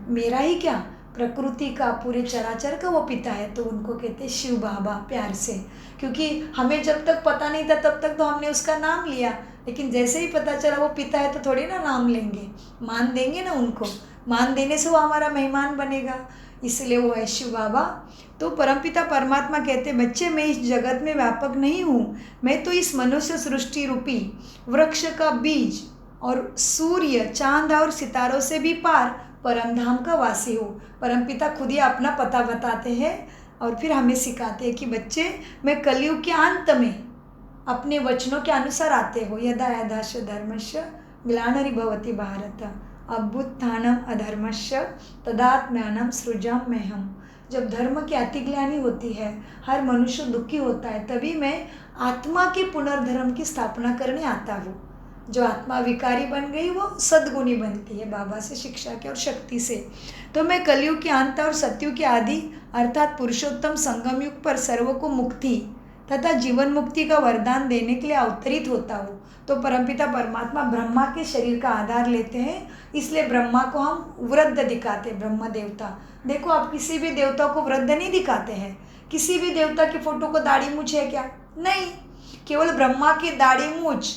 मेरा ही क्या प्रकृति का, पूरे चराचर का वो पिता है, तो उनको कहते हैं शिव बाबा प्यार से। क्योंकि हमें जब तक पता नहीं था तब तक तो हमने उसका नाम लिया, लेकिन जैसे ही पता चला वो पिता है तो थोड़ी ना नाम लेंगे, मान देंगे ना उनको। मान देने से वो हमारा मेहमान बनेगा, इसलिए वो है शिव बाबा। तो परमपिता परमात्मा कहते हैं, बच्चे मैं इस जगत में व्यापक नहीं हूँ, मैं तो इस मनुष्य सृष्टि रूपी वृक्ष का बीज और सूर्य, चांद और सितारों से भी पार परमधाम का वासी हूँ। परमपिता खुद ही अपना पता बताते हैं और फिर हमें सिखाते हैं कि बच्चे मैं कलयुग के अंत में अपने वचनों के अनुसार आते हो। यदा यदाश्च धर्मस्य ग्लानिर्भवति भारत अभ्युत्थानम् अधर्मस्य तदात्म्यानं सृजाम्यहम्। जब धर्म की अतिग्लानि होती है, हर मनुष्य दुखी होता है, तभी मैं आत्मा के पुनर्धर्म की स्थापना करने आता हूँ। जो आत्मा विकारी बन गई वो सद्गुणी बनती है बाबा से शिक्षा के और शक्ति से। तो मैं कलयुग के अंत और सतयुग के आदि अर्थात पुरुषोत्तम संगम युग पर सर्व को मुक्ति तथा जीवन मुक्ति का वरदान देने के लिए अवतरित होता हूँ। तो परमपिता परमात्मा ब्रह्मा के शरीर का आधार लेते हैं, इसलिए ब्रह्मा को हम वृद्ध दिखाते हैं, ब्रह्म देवता। देखो आप किसी भी देवता को वृद्ध नहीं दिखाते हैं, किसी भी देवता की फोटो को दाढ़ी मूंछ है क्या? नहीं, केवल ब्रह्मा की दाढ़ी मूंछ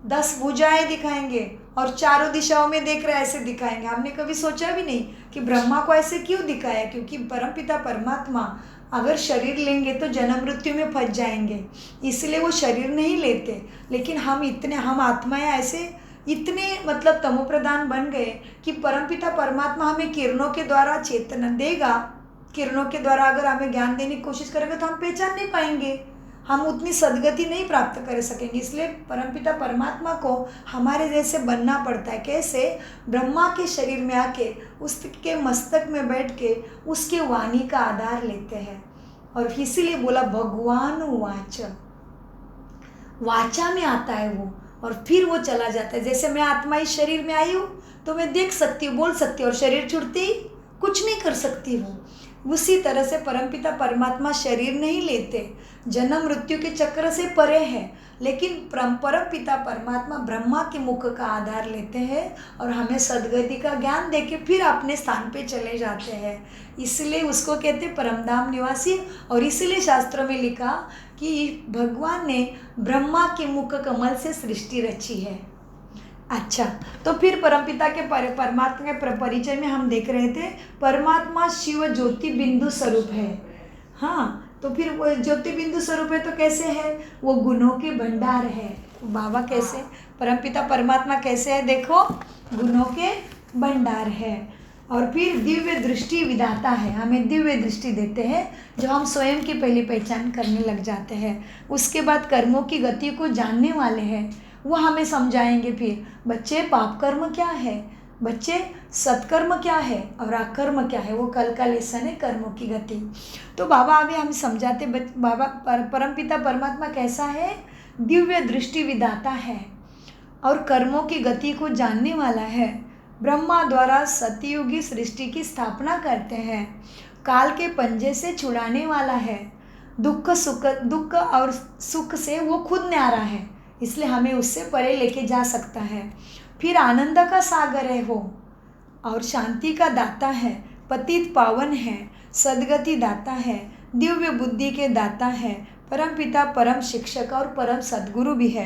10 भुजाएं दिखाएंगे और चारों दिशाओं में देख रहे ऐसे दिखाएंगे। हमने कभी सोचा भी नहीं कि ब्रह्मा को ऐसे क्यों दिखाया, क्योंकि परमपिता परमात्मा अगर शरीर लेंगे तो जन्म मृत्यु में फंस जाएंगे, इसलिए वो शरीर नहीं लेते। लेकिन हम आत्माएं ऐसे इतने मतलब तमोप्रधान बन गए कि परमपिता परमात्मा हमें किरणों के द्वारा चेतना देगा। किरणों के द्वारा अगर हमें ज्ञान देने की कोशिश करेंगे तो हम पहचान नहीं पाएंगे, हम उतनी सद्गति नहीं प्राप्त कर सकेंगे। इसलिए परमपिता परमात्मा को हमारे जैसे बनना पड़ता है। कैसे? ब्रह्मा के शरीर में आके उसके मस्तक में बैठ के उसके वाणी का आधार लेते हैं। और इसीलिए बोला भगवान वाच, वाचा में आता है वो और फिर वो चला जाता है। जैसे मैं आत्मा इस शरीर में आई हूँ तो मैं देख सकती हूँ, बोल सकती हूँ, और शरीर छूटते ही कुछ नहीं कर सकती हूँ। उसी तरह से परमपिता परमात्मा शरीर नहीं लेते, जन्म मृत्यु के चक्र से परे है, लेकिन परमपिता परमात्मा ब्रह्मा के मुख का आधार लेते हैं और हमें सद्गति का ज्ञान देके फिर अपने स्थान पे चले जाते हैं। इसलिए उसको कहते हैं परमधाम निवासी। और इसीलिए शास्त्रों में लिखा कि भगवान ने ब्रह्मा के मुख कमल से सृष्टि रची है। अच्छा, तो फिर परमपिता के परमात्मा के परिचय में हम देख रहे थे परमात्मा शिव ज्योति बिंदु स्वरूप है। हाँ, तो फिर वो ज्योति बिंदु स्वरूप है तो कैसे है? वो गुणों के भंडार है। बाबा कैसे? परमपिता परमात्मा कैसे है? देखो, गुणों के भंडार है। और फिर दिव्य दृष्टि विधाता है, हमें दिव्य दृष्टि देते हैं जो हम स्वयं की पहली पहचान करने लग जाते हैं। उसके बाद कर्मों की गति को जानने वाले हैं, वो हमें समझाएंगे। फिर बच्चे पाप कर्म क्या है, बच्चे सत्कर्म क्या है और अकर्म क्या है, वो कल का लेसन है कर्मों की गति। तो बाबा अभी हम समझाते, बाबा परमपिता परमात्मा कैसा है? दिव्य दृष्टि विधाता है और कर्मों की गति को जानने वाला है। ब्रह्मा द्वारा सतयुगी सृष्टि की स्थापना करते हैं, काल के पंजे से छुड़ाने वाला है। दुख और सुख से वो खुद न्यारा है, इसलिए हमें उससे परे लेके जा सकता है। फिर आनंद का सागर है वो, और शांति का दाता है, पतित पावन है, सद्गति दाता है, दिव्य बुद्धि के दाता है, परमपिता परम शिक्षक और परम सद्गुरु भी है।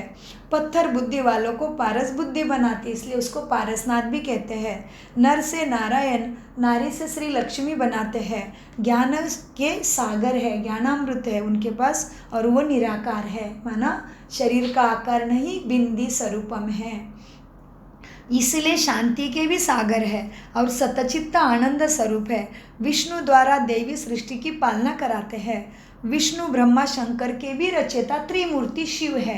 पत्थर बुद्धि वालों को पारस बुद्धि बनाती, इसलिए उसको पारसनाथ भी कहते हैं। नर से नारायण, नारी से श्री लक्ष्मी बनाते हैं। ज्ञान के सागर है, ज्ञानामृत है उनके पास, और वो निराकार है, माना शरीर का आकार नहीं, बिंदी स्वरूपम है। इसलिए शांति के भी सागर है और सतचित्त आनंद स्वरूप है। विष्णु द्वारा देवी सृष्टि की पालना कराते हैं। विष्णु ब्रह्मा शंकर के भी रचयिता त्रिमूर्ति शिव है।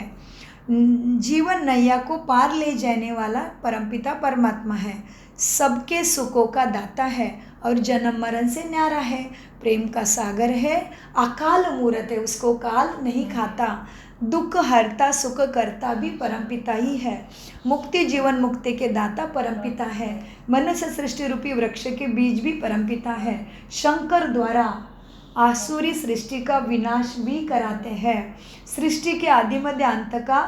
जीवन नैया को पार ले जाने वाला परमपिता परमात्मा है। सबके सुखों का दाता है और जन्म मरण से न्यारा है, प्रेम का सागर है, अकाल मूरत है, उसको काल नहीं खाता, दुख हरता सुख करता भी परमपिता ही है, मुक्ति जीवन मुक्ति के दाता परमपिता है, मनुष्य सृष्टि रूपी वृक्ष के बीज भी परमपिता है, शंकर द्वारा आसुरी सृष्टि का विनाश भी कराते हैं, सृष्टि के आदि मध्य अंत का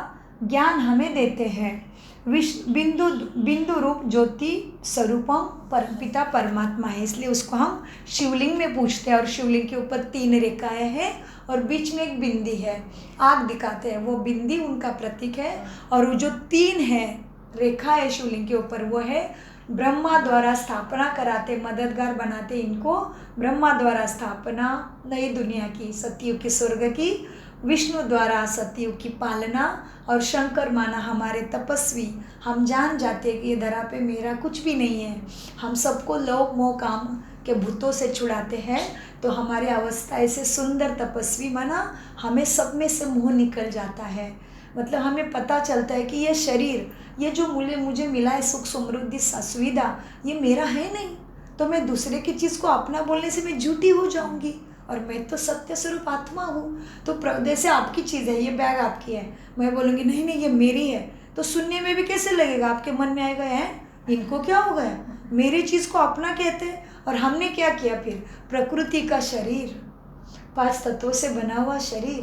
ज्ञान हमें देते हैं, बिंदु बिंदु रूप ज्योति स्वरूपम परमपिता परमात्मा है, इसलिए उसको हम शिवलिंग में पूछते हैं। और शिवलिंग के ऊपर 3 रेखाएं हैं और बीच में एक बिंदी है, आग दिखाते हैं, वो बिंदी उनका प्रतीक है। और वो जो 3 है रेखा है शिवलिंग के ऊपर, वो है ब्रह्मा द्वारा स्थापना कराते, मददगार बनाते इनको, ब्रह्मा द्वारा स्थापना नई दुनिया की, सतयुग की, स्वर्ग की, विष्णु द्वारा सतयुग की पालना, और शंकर माना हमारे तपस्वी। हम जान जाते हैं कि ये धरा पे मेरा कुछ भी नहीं है, हम सबको लोभ मोह काम के भूतों से छुड़ाते हैं, तो हमारी अवस्था ऐसे सुंदर तपस्वी माना हमें सब में से मोह निकल जाता है। मतलब हमें पता चलता है कि ये शरीर, ये जो मुझे मिला है सुख समृद्धि सुविधा, ये मेरा है नहीं, तो मैं दूसरे की चीज़ को अपना बोलने से मैं झूठी हो जाऊंगी, और मैं तो सत्य स्वरूप आत्मा हूँ। तो जैसे आपकी चीज़ है, ये बैग आपकी है, मैं बोलूँगी नहीं नहीं ये मेरी है, तो सुनने में भी कैसे लगेगा, आपके मन में आएगा है इनको क्या हो गया, मेरी चीज़ को अपना कहते हैं। और हमने क्या किया फिर, प्रकृति का शरीर, 5 तत्वों से बना हुआ शरीर,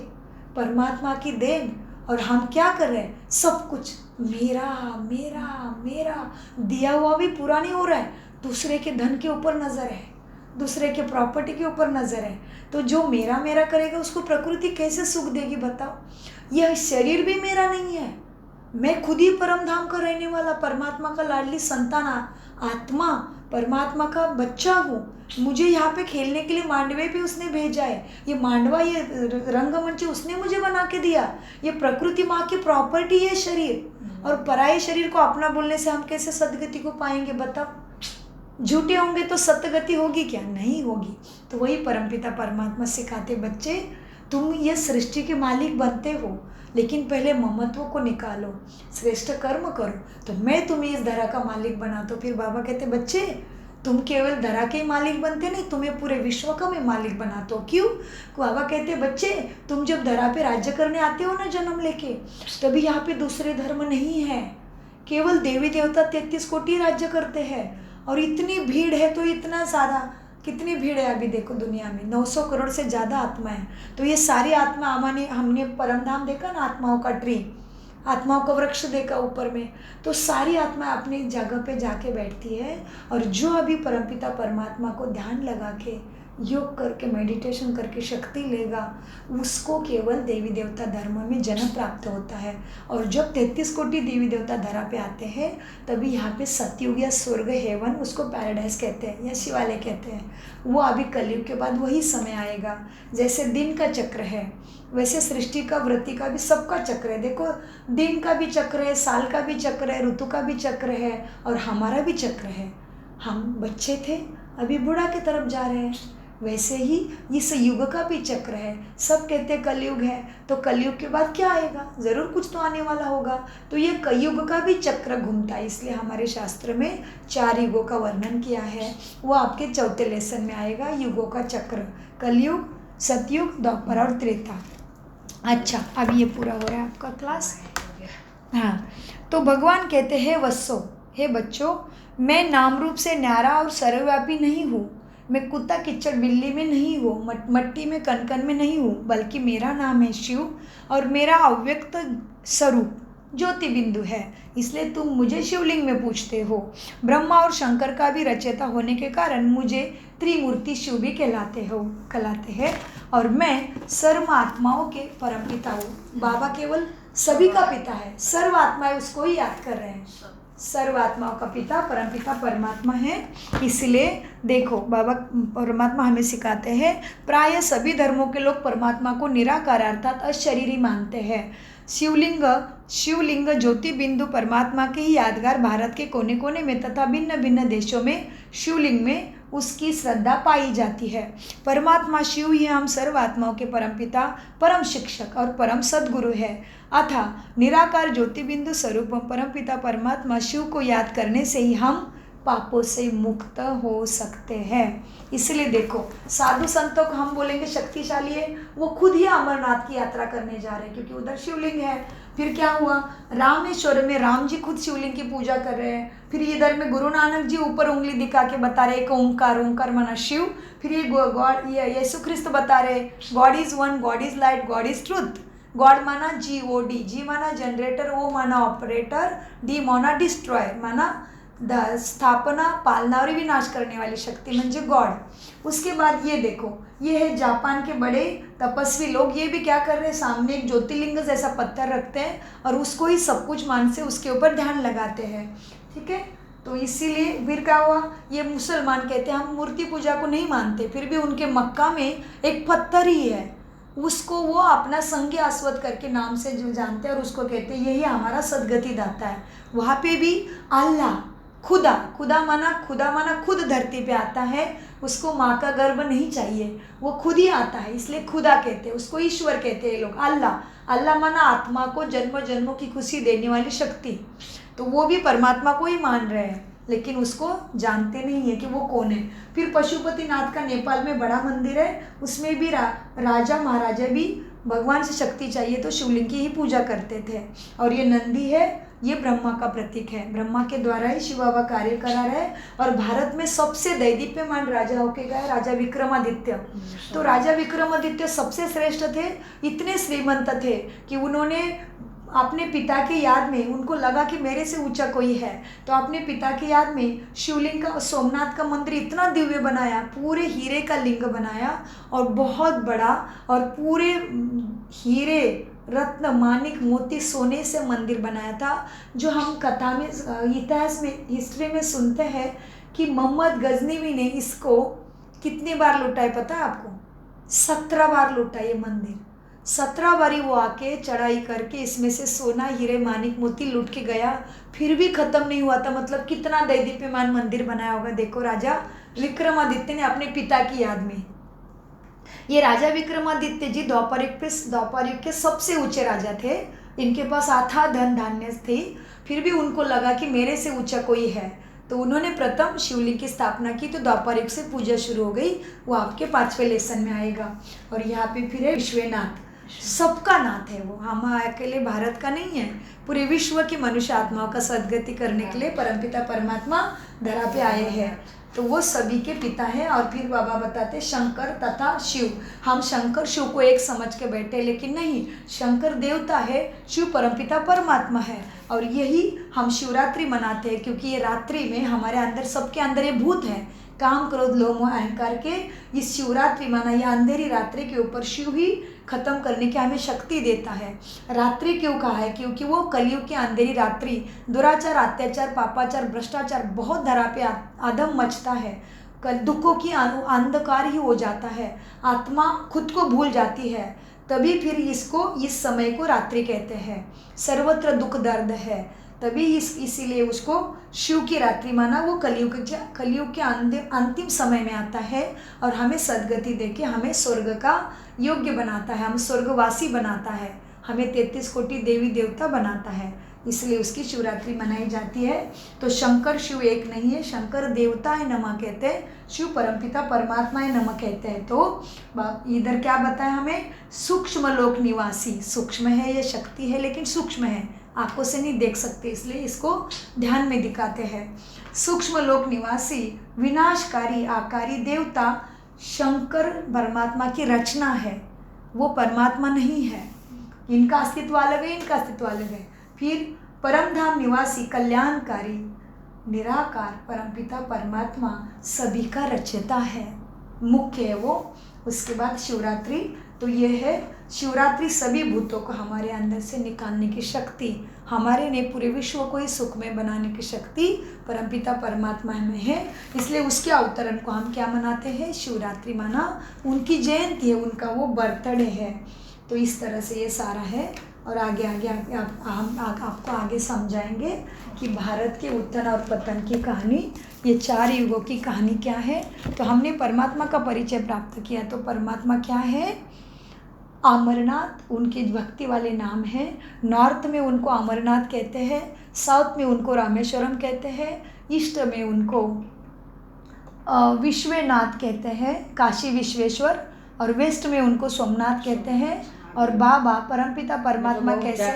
परमात्मा की देन, और हम क्या कर रहे हैं, सब कुछ मेरा मेरा मेरा, दिया हुआ भी पूरा नहीं हो रहा है, दूसरे के धन के ऊपर नज़र है, दूसरे के प्रॉपर्टी के ऊपर नज़र है। तो जो मेरा मेरा करेगा उसको प्रकृति कैसे सुख देगी बताओ। यह शरीर भी मेरा नहीं है, मैं खुद ही परम धाम का रहने वाला, परमात्मा का लाडली संतान, आत्मा, परमात्मा का बच्चा हूँ। मुझे यहाँ पे खेलने के लिए मांडवे पे उसने भेजा है, ये मांडवा, ये रंगमंच उसने मुझे बना के दिया, ये प्रकृति माँ की प्रॉपर्टी है शरीर। और पराये शरीर को अपना बोलने से हम कैसे सदगति को पाएंगे बताओ। झूठे होंगे तो सत्यगति होगी क्या, नहीं होगी। तो वही परमपिता परमात्मा सिखाते, बच्चे तुम ये सृष्टि के मालिक बनते हो, लेकिन पहले ममत्व को निकालो, श्रेष्ठ कर्म करो, तो मैं तुम्हें इस धरा का मालिक बनाता हूँ। फिर बाबा कहते, बच्चे तुम केवल धरा के मालिक बनते नहीं, तुम्हें पूरे विश्व का मैं मालिक बनाता हूँ। क्यों? बाबा कहते, बच्चे तुम जब धरा पे राज्य करने आते हो ना जन्म लेके, तभी यहाँ पे दूसरे धर्म नहीं है, केवल देवी देवता 33 कोटि राज्य करते हैं। और इतनी भीड़ है, तो इतना सारा, कितनी भीड़ है अभी देखो दुनिया में, 900 करोड़ से ज़्यादा आत्मा है। तो ये सारी आत्मा हमने परमधाम देखा ना, आत्माओं का ट्री, आत्माओं का वृक्ष देखा ऊपर में, तो सारी आत्मा अपनी जगह पे जाके बैठती है। और जो अभी परमपिता परमात्मा को ध्यान लगा के, योग करके, मेडिटेशन करके शक्ति लेगा, उसको केवल देवी देवता धर्म में जन्म प्राप्त होता है। और जब 33 कोटि देवी देवता धरा पे आते हैं, तभी यहाँ पे सतयुग या स्वर्ग, हेवन, उसको पैराडाइज कहते हैं या शिवालय कहते हैं, वो अभी कलयुग के बाद वही समय आएगा। जैसे दिन का चक्र है, वैसे सृष्टि का, वृत्ति का भी, सबका चक्र है। देखो दिन का भी चक्र है, साल का भी चक्र है, ऋतु का भी चक्र है, और हमारा भी चक्र है। हम बच्चे थे, अभी बूढ़ा की तरफ जा रहे हैं, वैसे ही इस युग का भी चक्र है। सब कहते हैं कलयुग है, तो कलयुग के बाद क्या आएगा, ज़रूर कुछ तो आने वाला होगा। तो ये कलयुग का भी चक्र घूमता है, इसलिए हमारे शास्त्र में 4 युगों का वर्णन किया है, वो आपके 4थे लेसन में आएगा। युगों का चक्र, कलयुग, सतयुग, द्वापर और त्रेता। अच्छा, अब ये पूरा हो रहा है आपका क्लास। हाँ, तो भगवान कहते हैं, वत्सो, हे बच्चों, मैं नाम रूप से न्यारा और सर्वव्यापी नहीं हूँ, मैं कुत्ता किच्चड़ बिल्ली में नहीं हूँ, मट्टी में कनकन में नहीं हूँ, बल्कि मेरा नाम है शिव, और मेरा अव्यक्त स्वरूप ज्योति बिंदु है, इसलिए तुम मुझे शिवलिंग में पूछते हो। ब्रह्मा और शंकर का भी रचयिता होने के कारण मुझे त्रिमूर्ति शिव भी कहलाते हैं, और मैं सर्व आत्माओं के परमपिता हूँ। बाबा केवल सभी का पिता है, सर्व आत्माएं उसको ही याद कर रहे हैं, सर्व आत्माओं का पिता परमपिता परमात्मा है। इसलिए देखो, बाबा परमात्मा हमें सिखाते हैं, प्राय सभी धर्मों के लोग परमात्मा को निराकार अर्थात अशरीरी मानते हैं। शिवलिंग ज्योति बिंदु परमात्मा के ही यादगार भारत के कोने कोने में तथा भिन्न भिन्न देशों में शिवलिंग में उसकी श्रद्धा पाई जाती है। परमात्मा शिव ही हम सर्व आत्माओं के परमपिता, परम शिक्षक और परम सद्गुरु है। अतः निराकार ज्योति बिंदु स्वरूप परमपिता परमात्मा शिव को याद करने से ही हम पापों से मुक्त हो सकते हैं। इसलिए देखो, साधु संतों को हम बोलेंगे शक्तिशाली है, वो खुद ही अमरनाथ की यात्रा करने जा रहे हैं क्योंकि उधर शिवलिंग है। फिर क्या हुआ, रामेश्वर में राम जी खुद शिवलिंग की पूजा कर रहे हैं। फिर इधर में गुरु नानक जी ऊपर उंगली दिखा के बता रहे एक ओंकार, ओंकार माना शिव। फिर ये गॉड, ये यीशु ख्रिस्त बता रहे God is one, God is light, God is truth. God माना GOD, जी माना जनरेटर, ओ माना ऑपरेटर, डी माना डिस्ट्रॉयर, माना स्थापना, पालना और विनाश करने वाली शक्ति म्हणजे गॉड। उसके बाद ये देखो, ये है जापान के बड़े तपस्वी लोग, ये भी क्या कर रहे हैं, सामने एक ज्योतिर्लिंग जैसा पत्थर रखते हैं और उसको ही सब कुछ मान से उसके ऊपर ध्यान लगाते हैं। ठीक है, तो इसीलिए फिर क्या हुआ, ये मुसलमान कहते हैं हम मूर्ति पूजा को नहीं मानते, फिर भी उनके मक्का में एक पत्थर ही है, उसको वो अपना संज्ञ अस्वत करके नाम से जो जानते हैं और उसको कहते हैं यही हमारा सदगति दाता है। वहाँ पे भी अल्लाह, खुदा, खुदा माना खुद धरती पे आता है, उसको माँ का गर्भ नहीं चाहिए, वो खुद ही आता है, इसलिए खुदा कहते हैं, उसको ईश्वर कहते हैं लोग। अल्लाह माना आत्मा को जन्म जन्मों की खुशी देने वाली शक्ति, तो वो भी परमात्मा को ही मान रहे हैं लेकिन उसको जानते नहीं है कि वो कौन है। फिर पशुपतिनाथ का नेपाल में बड़ा मंदिर है, उसमें भी राजा महाराजा भी भगवान से शक्ति चाहिए तो शिवलिंग की ही पूजा करते थे। और ये नंदी है, ये ब्रह्मा का प्रतीक है, ब्रह्मा के द्वारा ही शिव बाबा कार्य करा रहे। और भारत में सबसे दैदीप्यमान राजा होके गए राजा विक्रमादित्य। तो राजा विक्रमादित्य सबसे श्रेष्ठ थे, इतने श्रीमंत थे कि उन्होंने अपने पिता की याद में, उनको लगा कि मेरे से ऊंचा कोई है, तो अपने पिता की याद में शिवलिंग का, सोमनाथ का मंदिर इतना दिव्य बनाया, पूरे हीरे का लिंग बनाया और बहुत बड़ा, और पूरे हीरे, रत्न, मानिक, मोती, सोने से मंदिर बनाया था। जो हम कथा में, इतिहास में, हिस्ट्री में सुनते हैं कि मोहम्मद गजनवी ने इसको कितनी बार लूटा है पता है आपको? 17 बार लूटा ये मंदिर। 17 बारी वो आके चढ़ाई करके इसमें से सोना, हीरे, मानिक, मोती लूट के गया, फिर भी ख़त्म नहीं हुआ था। मतलब कितना दैदीप्यमान मंदिर बनाया होगा देखो राजा विक्रमादित्य ने अपने पिता की याद में। ये राजा विक्रमादित्य जी द्वापर युग के सबसे ऊंचे राजा थे, इनके पास अथाह धन धान्य थी, फिर भी उनको लगा कि मेरे से ऊंचा कोई है, तो उन्होंने प्रथम शिवलिंग की स्थापना की। तो द्वापर युग से पूजा शुरू हो गई, वो आपके 5वें लेसन में आएगा। और यहाँ पे फिर है विश्वनाथ, सबका नाथ है वो, हम अकेले भारत का नहीं है, पूरे विश्व की मनुष्य आत्माओं का सदगति करने के लिए परमपिता परमात्मा धरा पे आए हैं, तो वो सभी के पिता हैं। और फिर बाबा बताते शंकर तथा शिव, हम शंकर शिव को एक समझ के बैठे, लेकिन नहीं, शंकर देवता है, शिव परमपिता परमात्मा है। और यही हम शिवरात्रि मनाते हैं क्योंकि ये रात्रि में हमारे अंदर, सबके अंदर ये भूत है, काम, क्रोध, लोभ, मोह, अहंकार के। इस शिवरात्रि माना या अंधेरी रात्रि के ऊपर शिव ही खत्म करने की हमें शक्ति देता है। रात्रि क्यों कहा है? क्योंकि वो कलयुग की अंधेरी रात्रि, दुराचार, अत्याचार, पापाचार, भ्रष्टाचार बहुत धरा पे अधम मचता है, दुखों की अंधकार ही हो जाता है, आत्मा खुद को भूल जाती है, तभी फिर इसको, इस समय को रात्रि कहते हैं। सर्वत्र दुख दर्द है, तभी इसीलिए उसको शिव की रात्रि माना। वो कलयुग के अंतिम समय में आता है और हमें सदगति देके हमें स्वर्ग का योग्य बनाता है, हमें स्वर्गवासी बनाता है, हमें 33 कोटि देवी देवता बनाता है, इसलिए उसकी शिवरात्रि मनाई जाती है। तो शंकर शिव एक नहीं है, शंकर देवताय नमः कहते हैं, शिव परमपिता परमात्माय नमः कहते हैं। तो इधर क्या बताया हमें? सूक्ष्म लोक निवासी, सूक्ष्म है, ये शक्ति है लेकिन सूक्ष्म है, आंखों से नहीं देख सकते, इसलिए इसको ध्यान में दिखाते हैं। सूक्ष्म लोक निवासी, विनाशकारी, आकारी देवता शंकर परमात्मा की रचना है, वो परमात्मा नहीं है, इनका अस्तित्व अलग है, इनका अस्तित्व अलग है। फिर परम धाम निवासी, कल्याणकारी, निराकार, परमपिता परमात्मा सभी का रचयिता है, मुख्य है वो। उसके बाद शिवरात्रि, तो ये है शिवरात्रि सभी भूतों को हमारे अंदर से निकालने की शक्ति, हमारे ने पूरे विश्व को ही सुखमय बनाने की शक्ति परमपिता परमात्मा में है, इसलिए उसके अवतरण को हम क्या मनाते हैं? शिवरात्रि माना, उनकी जयंती है, उनका वो बर्थडे है। तो इस तरह से ये सारा है और आगे हम आपको आगे समझाएंगे कि भारत के उत्थान और पतन की कहानी, ये 4 युगों की कहानी क्या है। तो हमने परमात्मा का परिचय प्राप्त किया, तो परमात्मा क्या है? अमरनाथ उनके भक्ति वाले नाम हैं। नॉर्थ में उनको अमरनाथ कहते हैं, साउथ में उनको रामेश्वरम कहते हैं, ईस्ट में उनको विश्वनाथ कहते हैं, काशी विश्वेश्वर, और वेस्ट में उनको सोमनाथ कहते हैं। और बाबा परमपिता परमात्मा कैसे,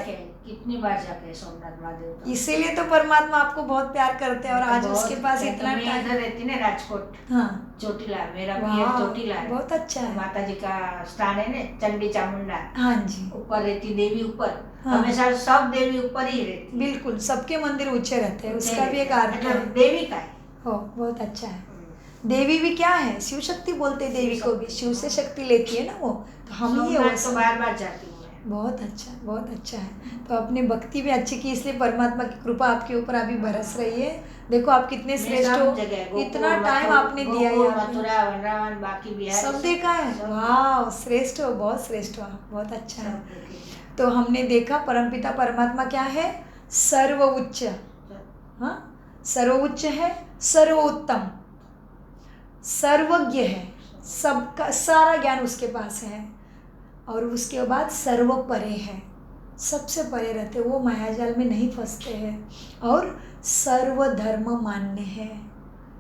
कितनी बार जाके सोमनाथ महादेव तो। इसीलिए तो परमात्मा आपको बहुत प्यार करते हैं और आज उसके पास इतना मैं टाइम। इधर रहती ना राजकोट, हाँ, चोटीला, मेरा वाह, पियर चोटीला है। बहुत अच्छा है। माता जी का स्थान है ना, चंडी चामुंडा। हाँ जी, ऊपर रहती देवी, ऊपर हाँ। हमेशा सब देवी ऊपर ही रहती। बिल्कुल, सबके मंदिर ऊंचे रहते हैं, उसका भी एक अर्थ है। देवी का है। हो, बहुत अच्छा है। देवी भी क्या है, शिव शक्ति बोलते हैं देवी को भी, शिव से शक्ति लेती है ना वो, तो हम ही है वो। तो बार बार जाती हूँ। बहुत अच्छा, बहुत अच्छा है। तो अपने भक्ति भी अच्छी की, इसलिए परमात्मा की कृपा आपके ऊपर अभी बरस रही है। देखो आप कितने श्रेष्ठ हो, इतना टाइम आपने दिया है, मथुरा, वृंदावन, बाकी बिहार सब देखा है। वाह, श्रेष्ठ हो, बहुत श्रेष्ठ हो, बहुत अच्छा है। तो हमने देखा परमपिता परमात्मा क्या है, सर्वोच्च, हाँ, सर्वोच्च है, सर्वोत्तम, सर्वज्ञ है, सबका सारा ज्ञान उसके पास है। और उसके बाद सर्व परे है, सबसे परे रहते, वो मायाजाल में नहीं फंसते हैं। और सर्वधर्म मान्य है,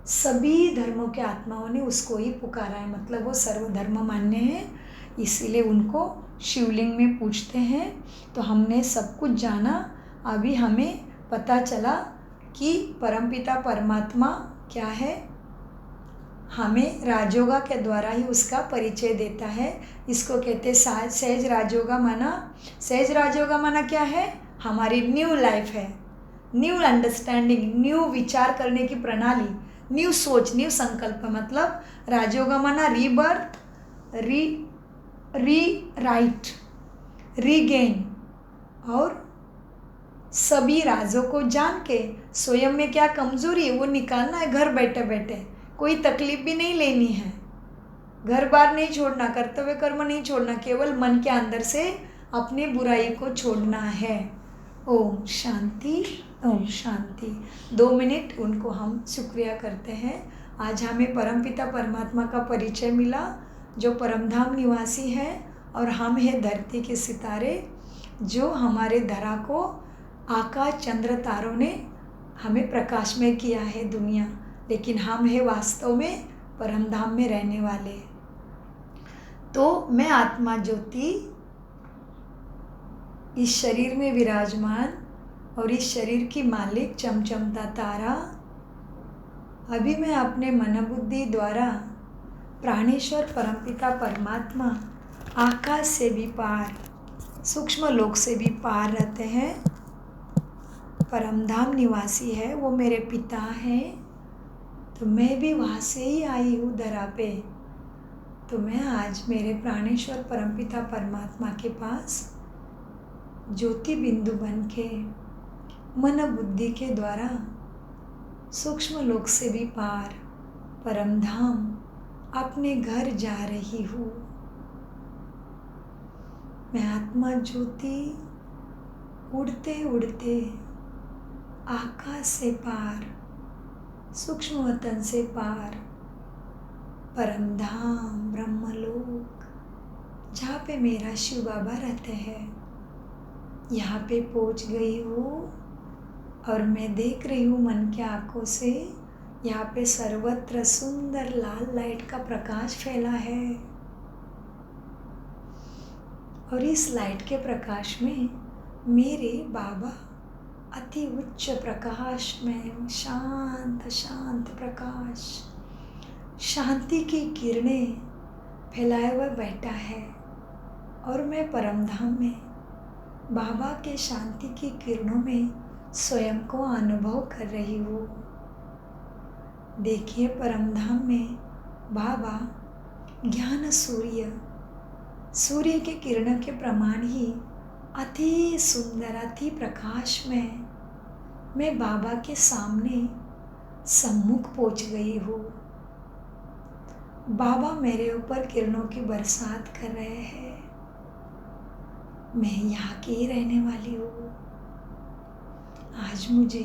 सभी धर्मों के आत्माओं ने उसको ही पुकारा है, मतलब वो सर्वधर्म मान्य है। इसीलिए उनको शिवलिंग में पूछते हैं। तो हमने सब कुछ जाना, अभी हमें पता चला कि परमपिता परमात्मा क्या है, हमें राजयोगा के द्वारा ही उसका परिचय देता है। इसको कहते हैं सहज राजयोगा माना। सहज राजयोगा माना क्या है, हमारी न्यू लाइफ है, न्यू अंडरस्टैंडिंग, न्यू विचार करने की प्रणाली, न्यू सोच, न्यू संकल्प। मतलब राजयोगा माना रीबर्थ, राइट, रीगेन, और सभी राजों को जान के स्वयं में क्या कमजोरी है वो निकालना है। घर बैठे बैठे कोई तकलीफ भी नहीं लेनी है, घर बार नहीं छोड़ना, कर्तव्य कर्म नहीं छोड़ना, केवल मन के अंदर से अपनी बुराई को छोड़ना है। ओम शांति, ओम शांति। 2 मिनट उनको हम शुक्रिया करते हैं। आज हमें परमपिता परमात्मा का परिचय मिला, जो परमधाम निवासी है, और हम हैं धरती के सितारे, जो हमारे धरा को आकाश चंद्र तारों ने हमें प्रकाशमय किया है दुनिया, लेकिन हम हैं वास्तव में परमधाम में रहने वाले। तो मैं आत्मा ज्योति इस शरीर में विराजमान और इस शरीर की मालिक चमचमता तारा, अभी मैं अपने मन बुद्धि द्वारा प्राणेश्वर परमपिता परमात्मा आकाश से भी पार, सूक्ष्म लोक से भी पार रहते हैं, परमधाम निवासी है, वो मेरे पिता हैं। तो मैं भी वहाँ से ही आई हूँ धरा पे। तो मैं आज मेरे प्राणेश्वर परमपिता परमात्मा के पास ज्योति बिंदु बन के मन बुद्धि के द्वारा सूक्ष्म लोक से भी पार परमधाम अपने घर जा रही हूँ। मैं आत्मा ज्योति उड़ते उड़ते आकाश से पार, सूक्ष्म वतन से पार, परमधाम ब्रह्मलोक, जहाँ पे मेरा शिव बाबा रहते हैं, यहाँ पे पहुँच गई हूँ। और मैं देख रही हूँ मन के आँखों से, यहाँ पे सर्वत्र सुंदर लाल लाइट का प्रकाश फैला है। और इस लाइट के प्रकाश में मेरे बाबा अति उच्च प्रकाश में शांत शांत प्रकाश, शांति की किरणें फैलाए हुए बैठा है। और मैं परमधाम में बाबा के शांति की किरणों में स्वयं को अनुभव कर रही हूँ। देखिए परमधाम में बाबा ज्ञान सूर्य, सूर्य के किरणों के प्रमाण ही अति सुंदर, अति प्रकाश में मैं बाबा के सामने सम्मुख पहुंच गई हूँ। बाबा मेरे ऊपर किरणों की बरसात कर रहे हैं। मैं यहाँ की ही रहने वाली हूँ। आज मुझे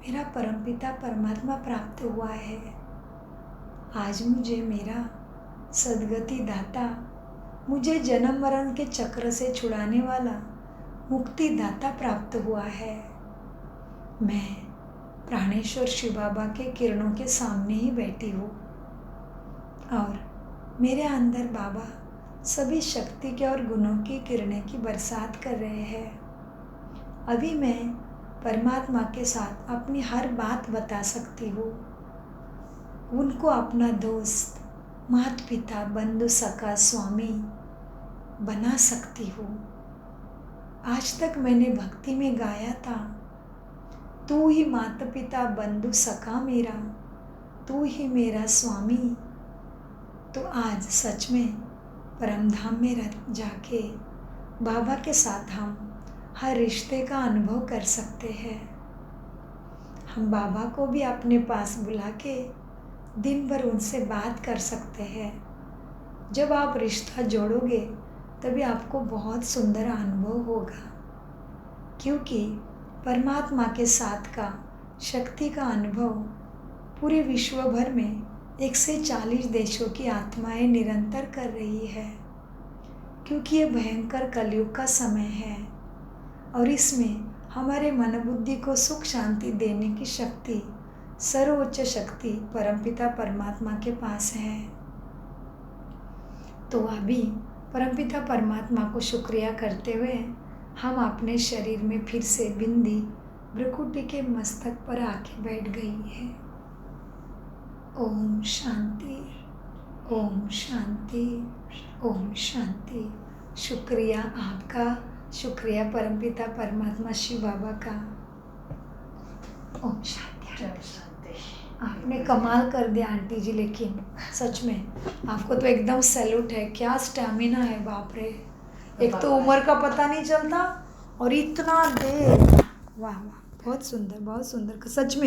मेरा परमपिता परमात्मा प्राप्त हुआ है। आज मुझे मेरा सद्गति दाता, मुझे जन्म मरण के चक्र से छुड़ाने वाला मुक्ति दाता प्राप्त हुआ है। मैं प्राणेश्वर शिव बाबा के किरणों के सामने ही बैठी हूँ और मेरे अंदर बाबा सभी शक्ति के और गुणों की किरणें की बरसात कर रहे हैं। अभी मैं परमात्मा के साथ अपनी हर बात बता सकती हूँ, उनको अपना दोस्त, माता पिता, बंधु, सखा, स्वामी बना सकती हूँ। आज तक मैंने भक्ति में गाया था, तू ही माता पिता, बंधु, सखा मेरा, तू ही मेरा स्वामी। तो आज सच में परमधाम में जाके बाबा के साथ हम हर रिश्ते का अनुभव कर सकते हैं। हम बाबा को भी अपने पास बुला के दिन भर उनसे बात कर सकते हैं। जब आप रिश्ता जोड़ोगे तभी आपको बहुत सुंदर अनुभव होगा, क्योंकि परमात्मा के साथ का शक्ति का अनुभव पूरे विश्व भर में 140 देशों की आत्माएं निरंतर कर रही है, क्योंकि ये भयंकर कलयुग का समय है और इसमें हमारे मन बुद्धि को सुख शांति देने की शक्ति, सर्वोच्च शक्ति परमपिता परमात्मा के पास है। तो अभी परमपिता परमात्मा को शुक्रिया करते हुए हम अपने शरीर में फिर से बिंदी भ्रुकुटी के मस्तक पर आके बैठ गई है। ओम शांति, ओम शांति, ओम शांति। शुक्रिया आपका, शुक्रिया परमपिता परमात्मा शिव बाबा का। ओम शांति। आपने कमाल कर दिया आंटी जी, लेकिन सच में आपको तो एकदम सैल्यूट है। क्या स्टैमिना है, बाप रे। एक तो उम्र का पता नहीं चलता और इतना देर, वाह वाह, बहुत सुंदर सच में।